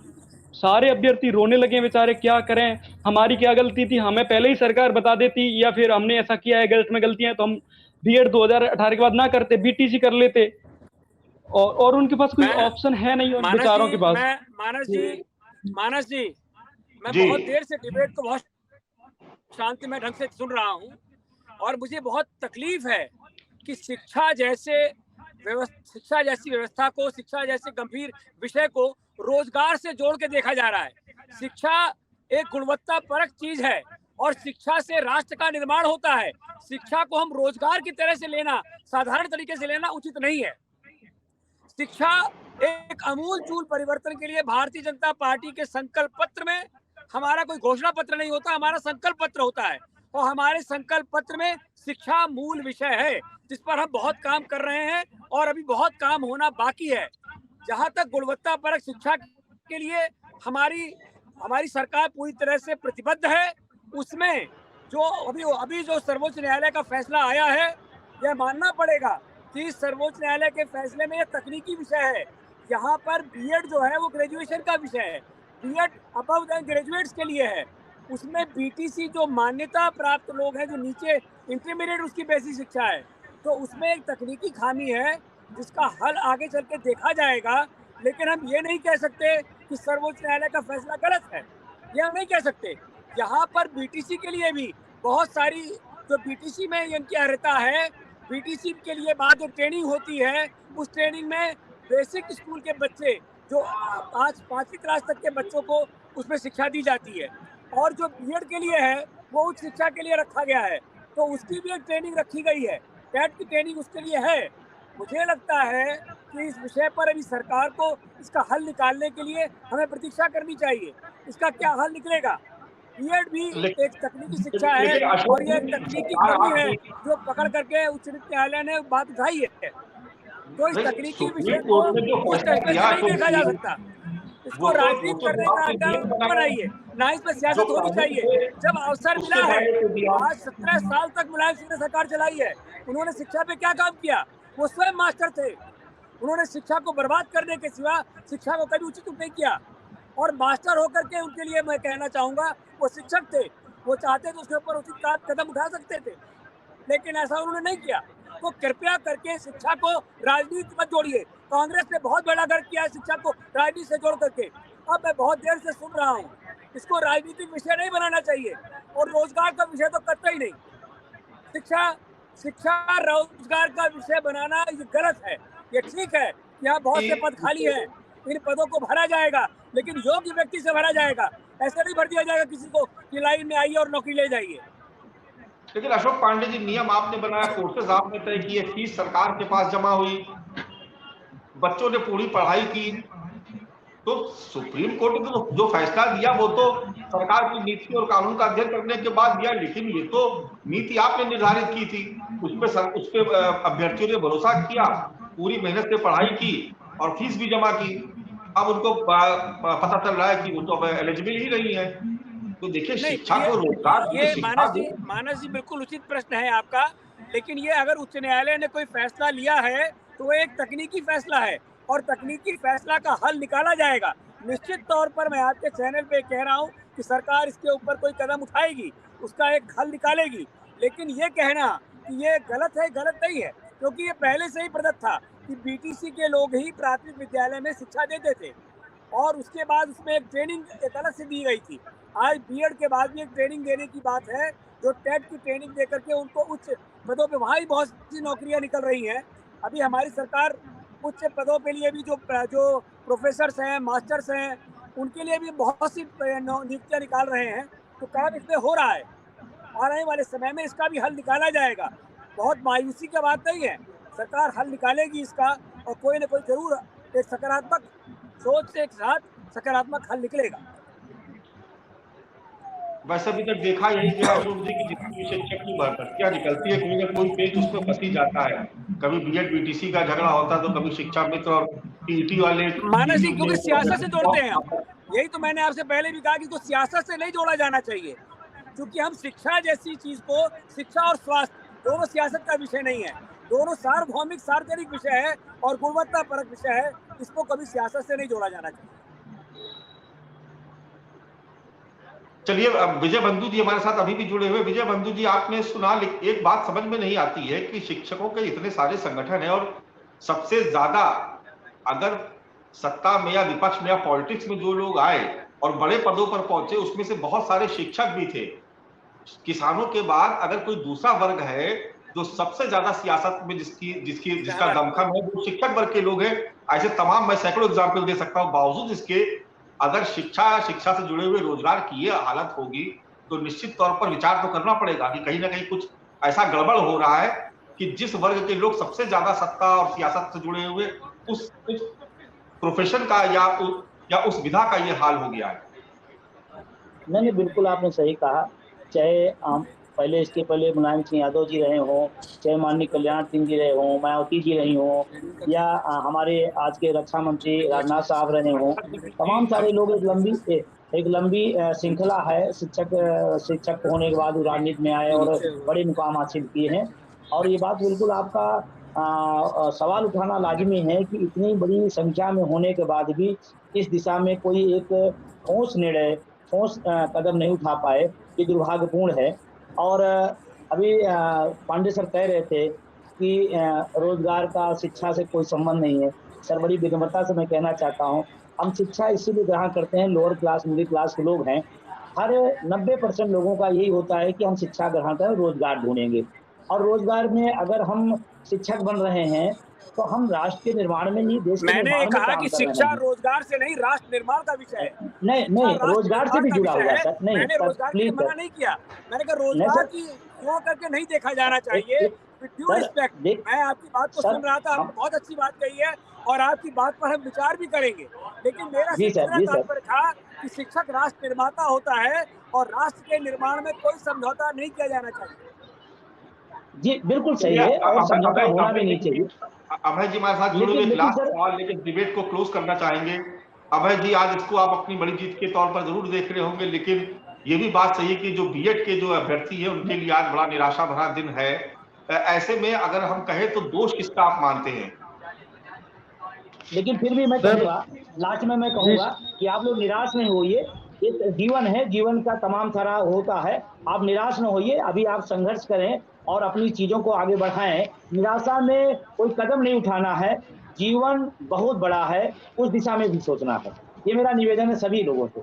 Speaker 2: सारे अभ्यर्थी रोने लगे बेचारे, क्या करें, हमारी क्या गलती थी, हमें पहले ही सरकार बता देती, या फिर हमने ऐसा किया है गलत में गलतियां तो हम बीएड 2018 के बाद ना करते, बीटीसी कर लेते। और उनके पास कोई ऑप्शन है नहीं उन बेचारों के पास।
Speaker 9: मानस जी, मैं बहुत देर से डिबेट को बहुत शांतिमय ढंग से सुन रहा हूं और मुझे बहुत तकलीफ है कि शिक्षा जैसी व्यवस्था को, शिक्षा जैसे गंभीर विषय को रोजगार से जोड़ के देखा जा रहा है। शिक्षा एक गुणवत्ता परक चीज है और शिक्षा से राष्ट्र का निर्माण होता है। शिक्षा को हम रोजगार की तरह से लेना, साधारण तरीके से लेना उचित नहीं है। शिक्षा एक अमूल चूल परिवर्तन के लिए भारतीय जनता पार्टी के संकल्प पत्र में, हमारा कोई घोषणा पत्र नहीं होता, हमारा संकल्प पत्र होता है और हमारे संकल्प पत्र में शिक्षा मूल विषय है जिस पर हम बहुत काम कर रहे हैं और अभी बहुत काम होना बाकी है। जहां तक गुणवत्ता परक शिक्षा के लिए हमारी सरकार पूरी तरह से प्रतिबद्ध है। उसमें जो अभी जो सर्वोच्च न्यायालय का फैसला आया है, यह मानना पड़ेगा कि सर्वोच्च न्यायालय के फैसले में यह तकनीकी विषय है। यहाँ पर बीएड जो है वो ग्रेजुएशन का विषय है, बीएड अबव द ग्रेजुएट्स के लिए है। उसमें बीटीसी जो मान्यता प्राप्त लोग हैं, जो नीचे इंटरमीडिएट उसकी बेसिक शिक्षा है, तो उसमें एक तकनीकी खामी है जिसका हल आगे चल के देखा जाएगा। लेकिन हम ये नहीं कह सकते कि सर्वोच्च न्यायालय का फैसला गलत है, ये हम नहीं कह सकते। यहाँ पर बीटीसी के लिए भी बहुत सारी जो बीटीसी में इनकी अर्हता है बीटीसी के लिए बाद जो ट्रेनिंग होती है, उस ट्रेनिंग में बेसिक स्कूल के बच्चे जो पांचवी क्लास तक के बच्चों को उसमें शिक्षा दी जाती है, और जो बीएड के लिए है वो उच्च शिक्षा के लिए रखा गया है, तो उसकी भी एक ट्रेनिंग रखी गई है। टेट की ट्रेनिंग उसके लिए है। मुझे लगता है कि इस विषय पर अभी सरकार को इसका हल निकालने के लिए हमें प्रतीक्षा करनी चाहिए। इसका क्या हल निकलेगा? बीएड भी एक तकनीकी शिक्षा है,
Speaker 1: लेकिन अशोक
Speaker 9: और ये एक
Speaker 1: जी,
Speaker 9: तकनीकी
Speaker 1: सरकार
Speaker 9: कमी है
Speaker 1: आपकी-
Speaker 9: जो पकड़ करके उच्च न्यायालय ने बात उठाई है। तो इस
Speaker 1: नहीं,
Speaker 9: तकनीकी विषय
Speaker 1: सुप्रीम
Speaker 9: को
Speaker 1: कोर्ट ने जो
Speaker 9: उस
Speaker 1: फैसला
Speaker 9: तरीके से
Speaker 1: दिया
Speaker 9: नहीं देखा जा
Speaker 1: तो
Speaker 9: सकता। इसको
Speaker 1: वो
Speaker 9: राजनीति
Speaker 1: तो
Speaker 9: करने का
Speaker 1: आपने
Speaker 9: अड्डा
Speaker 1: नियम बनाया,
Speaker 9: बनाइए, ना इसमें
Speaker 1: जो
Speaker 9: सियासत होनी
Speaker 1: कानून
Speaker 9: चाहिए।
Speaker 1: थे,
Speaker 9: जब अवसर
Speaker 1: उसके
Speaker 9: मिला है,
Speaker 1: दायरे को दिया।
Speaker 9: आज 17 साल तक मुलायम सिंह ने सरकार चलाई है, उन्होंने शिक्षा पे क्या काम किया? वो स्वयं मास्टर थे, उन्होंने शिक्षा को बर्बाद करने के सिवा शिक्षा को कभी उचित नहीं किया। और मास्टर होकर के उनके लिए मैं कहना चाहूंगा, वो शिक्षक थे, वो चाहते तो उसके ऊपर उचित कदम उठा सकते थे, लेकिन ऐसा उन्होंने नहीं किया। तो कृपया करके शिक्षा को राजनीति मत जोड़िए। कांग्रेस ने बहुत बड़ा गर्व किया है शिक्षा को राजनीति से जोड़ करके। अब मैं बहुत देर से सुन रहा हूँ, इसको राजनीतिक विषय नहीं बनाना चाहिए, और रोजगार का विषय तो करता ही नहीं। शिक्षा रोजगार का विषय बनाना ये गलत है। ये ठीक है कि यहाँ बहुत से पद खाली हैं, इन पदों को भरा जाएगा, लेकिन योग्य व्यक्ति से भरा जाएगा। ऐसे नहीं भर दिया जाएगा किसी को कि लाइन में आइए और नौकरी ले जाइए।
Speaker 1: लेकिन अशोक पांडे जी, नियम आपने बनाया, कोर्सेज आपने तय किए, फीस सरकार के पास जमा हुई, बच्चों ने पूरी पढ़ाई की, तो सुप्रीम कोर्ट ने तो जो फैसला दिया वो तो सरकार की नीति और कानून का अध्ययन करने के बाद दिया, लेकिन ये तो नीति आपने निर्धारित की थी, उसपे अभ्यर्थियों ने भरोसा किया, पूरी मेहनत से पढ़ाई की और फीस भी जमा की। अब उनको पता चल रहा है कि वो तो अब एलिजिबल ही नहीं है। तो देखिए, शिक्षा को रोजगार
Speaker 9: ये मानस जी बिल्कुल उचित प्रश्न है आपका, लेकिन ये अगर उच्च न्यायालय ने कोई फैसला लिया है तो वो एक तकनीकी फैसला है, और तकनीकी फैसला का हल निकाला जाएगा। निश्चित तौर पर मैं आपके चैनल पे कह रहा हूँ कि सरकार इसके ऊपर कोई कदम उठाएगी, उसका एक हल निकालेगी, लेकिन ये कहना कि ये गलत है, गलत नहीं है, क्योंकि ये पहले से ही प्रदत्त था कि बीटीसी के लोग ही प्राथमिक विद्यालय में शिक्षा देते थे, और उसके बाद उसमें एक ट्रेनिंग एक अलग से दी गई थी। आज बीएड के बाद भी एक ट्रेनिंग देने की बात है, जो टेट की ट्रेनिंग दे करके उनको उच्च पदों पे वहाँ ही बहुत सी नौकरियां निकल रही हैं। अभी हमारी सरकार उच्च पदों के लिए भी जो प्रोफेसर्स हैं, मास्टर्स हैं, उनके लिए भी बहुत सी नियुक्तियां निकाल रहे हैं। तो काम इसमें हो रहा है, आने वाले समय में इसका भी हल निकाला जाएगा। बहुत मायूसी की बात नहीं है, सरकार हल निकालेगी इसका, और कोई ना कोई जरूर एक सकारात्मक सोच के साथ सकारात्मक हल निकलेगा।
Speaker 1: वैसे अभी तक देखा यही गया अशोक जी की जितनी शिक्षक की भर्तियां निकलती है, कोई ना कोई पेच उसमें फंसी जाता है। कभी बीएड बीटीसी का झगड़ा होता है, तो कभी शिक्षा मित्र और पीईटी वाले।
Speaker 9: मानस जी, क्योंकि सियासत से जोड़ते हैं हम, यही तो मैंने आपसे पहले भी कहा कि इसको सियासत से नहीं जोड़ा जाना चाहिए, क्योंकि हम शिक्षा जैसी चीज को, शिक्षा और स्वास्थ्य दोनों सियासत का विषय नहीं है, दोनों सार्वभौमिक सार्वजनिक विषय है और गुणवत्ता परक विषय है। इसको कभी सियासत से नहीं जोड़ा जाना चाहिए।
Speaker 1: चलिए, अब विजय बंधु जी हमारे साथ अभी भी जुड़े हुए। विजय बंधु जी, आपने सुना, एक बात समझ में नहीं आती है कि शिक्षकों के इतने सारे संगठन हैं, और सबसे ज्यादा अगर सत्ता में या विपक्ष में या पॉलिटिक्स में जो लोग आए और बड़े पदों पर पहुंचे, उसमें से बहुत सारे शिक्षक भी थे। किसानों के बाद अगर कोई दूसरा वर्ग है जो सबसे ज्यादा सियासत में जिसका दमखम है, वो शिक्षक वर्ग के लोग हैं। ऐसे तमाम मैं सैकड़ों एग्जाम्पल दे सकता हूँ। बावजूद इसके अगर शिक्षा से जुड़े हुए रोजगार की ये हालत होगी, तो निश्चित तौर पर विचार तो करना पड़ेगा कि कहीं ना कहीं कुछ ऐसा गड़बड़ हो रहा है कि जिस वर्ग के लोग सबसे ज्यादा सत्ता और सियासत से जुड़े हुए, उस प्रोफेशन का या उस विधा का ये हाल हो गया है।
Speaker 3: नहीं, बिल्कुल आपने सही कहा। चाहे इसके पहले मुलायम सिंह यादव जी रहे हों, चाहे माननीय कल्याण सिंह जी रहे हों, मायावती जी रही हों, या हमारे आज के रक्षा मंत्री राजनाथ साहब रहे हों, तमाम सारे लोग एक लंबी श्रृंखला है। शिक्षक होने के बाद राजनीति में आए और बड़े मुकाम हासिल किए हैं। और ये बात बिल्कुल आपका सवाल उठाना लाजिमी है कि इतनी बड़ी संख्या में होने के बाद भी इस दिशा में कोई एक ठोस कदम नहीं उठा पाए, ये दुर्भाग्यपूर्ण है। और अभी पांडे सर कह रहे थे कि रोजगार का शिक्षा से कोई संबंध नहीं है। सर, बड़ी विनम्रता से मैं कहना चाहता हूँ, हम शिक्षा इसीलिए ग्रहण करते हैं, लोअर क्लास मिडिल क्लास के लोग हैं, हर 90% लोगों का यही होता है कि हम शिक्षा ग्रहण करें, रोजगार ढूंढेंगे। और रोजगार में अगर हम शिक्षक बन रहे हैं तो हम राष्ट्र के निर्माण में नहीं, देश के
Speaker 9: मैंने
Speaker 3: निर्माण में
Speaker 9: कहा
Speaker 3: काम
Speaker 9: कि
Speaker 3: कर रहे
Speaker 9: शिक्षा
Speaker 3: हैं।
Speaker 9: रोजगार से नहीं, राष्ट्र निर्माण का विषय है।
Speaker 3: नहीं
Speaker 9: शिक्षा
Speaker 3: नहीं,
Speaker 9: राष्ट्र
Speaker 3: रोजगार से
Speaker 9: निर्माण
Speaker 3: भी
Speaker 9: का
Speaker 3: जुड़ा
Speaker 9: विषय
Speaker 3: हुआ
Speaker 9: है।
Speaker 3: सर। नहीं
Speaker 9: मैंने
Speaker 3: सर,
Speaker 9: रोजगार के लिए
Speaker 3: प्लीज
Speaker 9: मना
Speaker 3: सर।
Speaker 9: नहीं किया। मैंने कहा
Speaker 3: नहीं
Speaker 9: रोजगार
Speaker 3: सर,
Speaker 9: की हुआ करके नहीं देखा जाना चाहिए। विद ड्यू
Speaker 3: सर
Speaker 9: रिस्पेक्ट,
Speaker 3: देख
Speaker 9: मैं आपकी बात को
Speaker 3: सर,
Speaker 9: सुन रहा था, आपने बहुत अच्छी बात कही है और आपकी बात पर हम विचार भी करेंगे, लेकिन मेरा
Speaker 3: जी
Speaker 9: सिर्फ
Speaker 3: सर,
Speaker 9: इतना
Speaker 3: जी सर,
Speaker 9: तात्पर्य था कि शिक्षक राष्ट्र निर्माता होता है और राष्ट्र के निर्माण में कोई समझौता नहीं किया जाना चाहिए।
Speaker 3: जी बिल्कुल सही
Speaker 1: चलिए,
Speaker 3: है और समझौता
Speaker 1: अभय
Speaker 3: होना भी नहीं चाहिए।
Speaker 1: अभय जी हमारे साथ जुड़े हुए, एक
Speaker 3: लेकिन
Speaker 1: लास्ट
Speaker 3: सर,
Speaker 1: सवाल लेकर डिबेट को क्लोज करना चाहेंगे। अभय जी, आज इसको आप अपनी बड़ी जीत के तौर पर जरूर देख रहे होंगे, लेकिन ये भी बात सही है कि जो बीएड के जो अभ्यर्थी है उनके लिए आज बड़ा निराशा भरा दिन है। ऐसे में अगर हम कहें तो दोष किसका आप मानते हैं?
Speaker 3: लेकिन फिर भी मैं
Speaker 2: सर
Speaker 3: कहूंगा, लास्ट में मैं
Speaker 2: जी
Speaker 3: कहूंगा कि आप लोग निराश नहीं होइए। ये जीवन है, जीवन का तमाम सारा होता है। आप निराश न होइए, अभी आप संघर्ष करें और अपनी चीजों को आगे बढ़ाएं। निराशा में कोई कदम नहीं उठाना है। जीवन बहुत बड़ा है, उस दिशा में भी सोचना है। ये मेरा निवेदन है सभी लोगों से।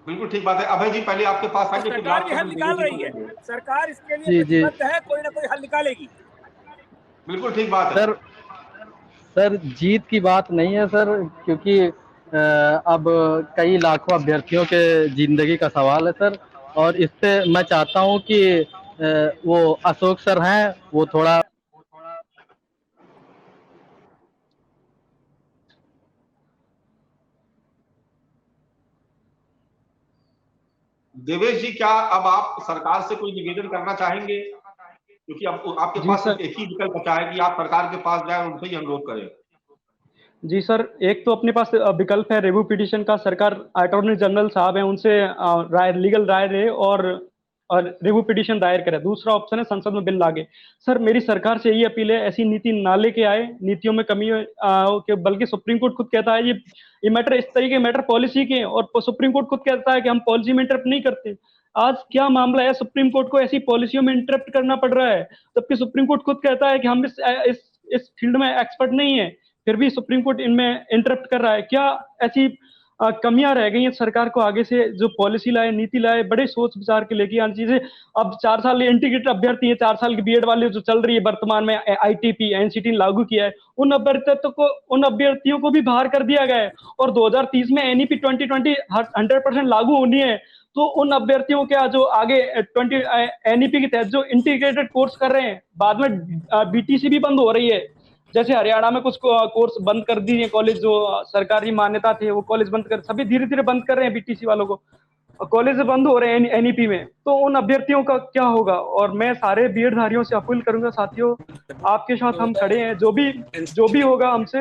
Speaker 1: बिल्कुल ठीक बात है। अभय जी पहले आपके पास
Speaker 9: और
Speaker 1: आएंगे, फिर
Speaker 9: सरकार भी
Speaker 1: लास्ट
Speaker 9: हल
Speaker 1: में
Speaker 9: निकाल
Speaker 1: विजय जी
Speaker 9: रही
Speaker 1: को
Speaker 9: है।
Speaker 1: देंगे।
Speaker 9: सरकार इसके लिए
Speaker 8: जी जी
Speaker 9: प्रतिबद्ध है, कोई ना कोई हल निकालेगी।
Speaker 1: बिल्कुल ठीक बात है।
Speaker 8: सर, सर जीत की बात नहीं है सर, क्योंकि अब कई लाखों अभ्यर्थियों के जिंदगी का सवाल है सर। और इससे मैं चाहता हूं कि वो अशोक सर हैं, वो थोड़ा
Speaker 1: देवेश जी, क्या अब आप सरकार से कोई निवेदन करना चाहेंगे? क्योंकि अब आपके
Speaker 2: जी
Speaker 1: पास
Speaker 2: सर,
Speaker 1: सिर्फ एक ही विकल्प बचा है कि आप सरकार के पास जाएं और उनसे ही अनुरोध करें।
Speaker 2: जी सर, एक तो अपने पास विकल्प है रिव्यू पिटीशन का। सरकार अटॉर्नी जनरल साहब हैं, उनसे राय, लीगल राय ले और रिव्यू पिटीशन दायर करे। दूसरा ऑप्शन है संसद में बिल लागे। सर मेरी सरकार से यही अपील है, ऐसी नीति ना लेके आए, नीतियों में कमी के, बल्कि सुप्रीम कोर्ट खुद कहता है ये मैटर, इस तरीके मैटर पॉलिसी के हैं और सुप्रीम कोर्ट खुद कहता है कि हम पॉलिसी में इंटरप्ट नहीं करते। आज क्या मामला है, सुप्रीम कोर्ट को ऐसी पॉलिसियों में इंटरप्ट करना पड़ रहा है, जबकि सुप्रीम कोर्ट खुद कहता है कि हम इस फील्ड में एक्सपर्ट नहीं है, फिर भी सुप्रीम कोर्ट इनमें इंटरप्ट कर रहा है। क्या ऐसी कमियां रह गई हैं सरकार को आगे से जो पॉलिसी लाए, नीति लाए, बड़े सोच विचार के लेके आनी चीजें। अब 4 साल इंटीग्रेटेड अभ्यर्थी है, 4 साल की बीएड वाले जो चल रही है वर्तमान में, आईटीपी एनसीटी लागू किया है, उन अभ्यर्थियों को भी बाहर कर दिया गया है। और 2030 में एनईपी 2020 100% लागू होनी है, तो उन अभ्यर्थियों के जो आगे 20 एनईपी के तहत जो इंटीग्रेटेड कोर्स कर रहे हैं, बाद में बीटीसी भी बंद हो रही है। जैसे हरियाणा में कुछ कोर्स बंद कर दिए, कॉलेज जो सरकारी मान्यता थे वो कॉलेज बंद कर, सभी धीरे धीरे बंद कर रहे हैं बीटीसी वालों को, कॉलेज बंद हो रहे हैं एनईपी में। तो उन अभ्यर्थियों का क्या होगा? और मैं सारे बीएड धारियों से अपील करूंगा, साथियों आपके साथ हम खड़े हैं, जो भी होगा हमसे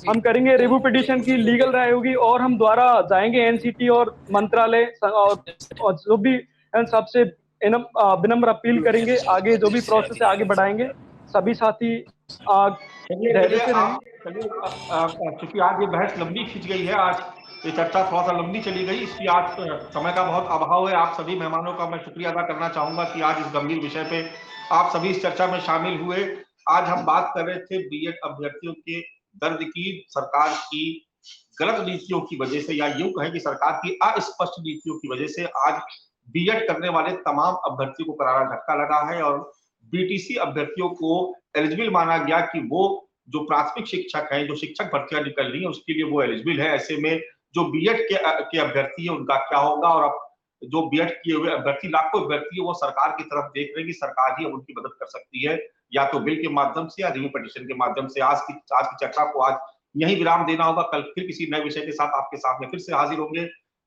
Speaker 2: हम करेंगे। रिव्यू पिटीशन की लीगल राय होगी और हम द्वारा जाएंगे एनसीटी और मंत्रालय और जो भी सबसे विनम्र अपील करेंगे, आगे जो भी प्रोसेस है आगे बढ़ाएंगे। सभी साथी धैर्य से रहें।
Speaker 1: क्योंकि आज ये बहस लंबी खिंच गई है, आज ये चर्चा थोड़ा सा लंबी चली गई, इसकी आज समय का बहुत अभाव है। आप सभी मेहमानों का मैं शुक्रिया अदा करना चाहूंगा कि आज इस गंभीर विषय पे आप सभी इस चर्चा में शामिल हुए। आज हम बात कर रहे थे बीएड अभ्यर्थियों के दर्द की, सरकार की गलत नीतियों की वजह से, या यूं कहें कि सरकार की अस्पष्ट नीतियों की वजह से आज बीएड करने वाले तमाम अभ्यर्थियों को करारा झटका लगा है और बीटीसी अभ्यर्थियों को एलिजिबल माना गया कि वो जो प्राथमिक शिक्षक हैं, जो शिक्षक भर्तियां निकल रही हैं उसके लिए वो एलिजिबल है। ऐसे में जो बीएड के अभ्यर्थी है उनका क्या होगा? और अब जो बीएड किए हुए अभ्यर्थी, लाखों अभ्यर्थी है, वो सरकार की तरफ देख रहे हैं कि सरकार ही अब उनकी मदद कर सकती है, या तो बिल के माध्यम से या रिव्यू पिटीशन के माध्यम से। आज की चर्चा को आज यही विराम देना होगा। कल फिर किसी नए विषय के साथ आपके सामने फिर से हाजिर होंगे।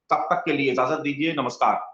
Speaker 1: तब तक के लिए इजाजत दीजिए। नमस्कार।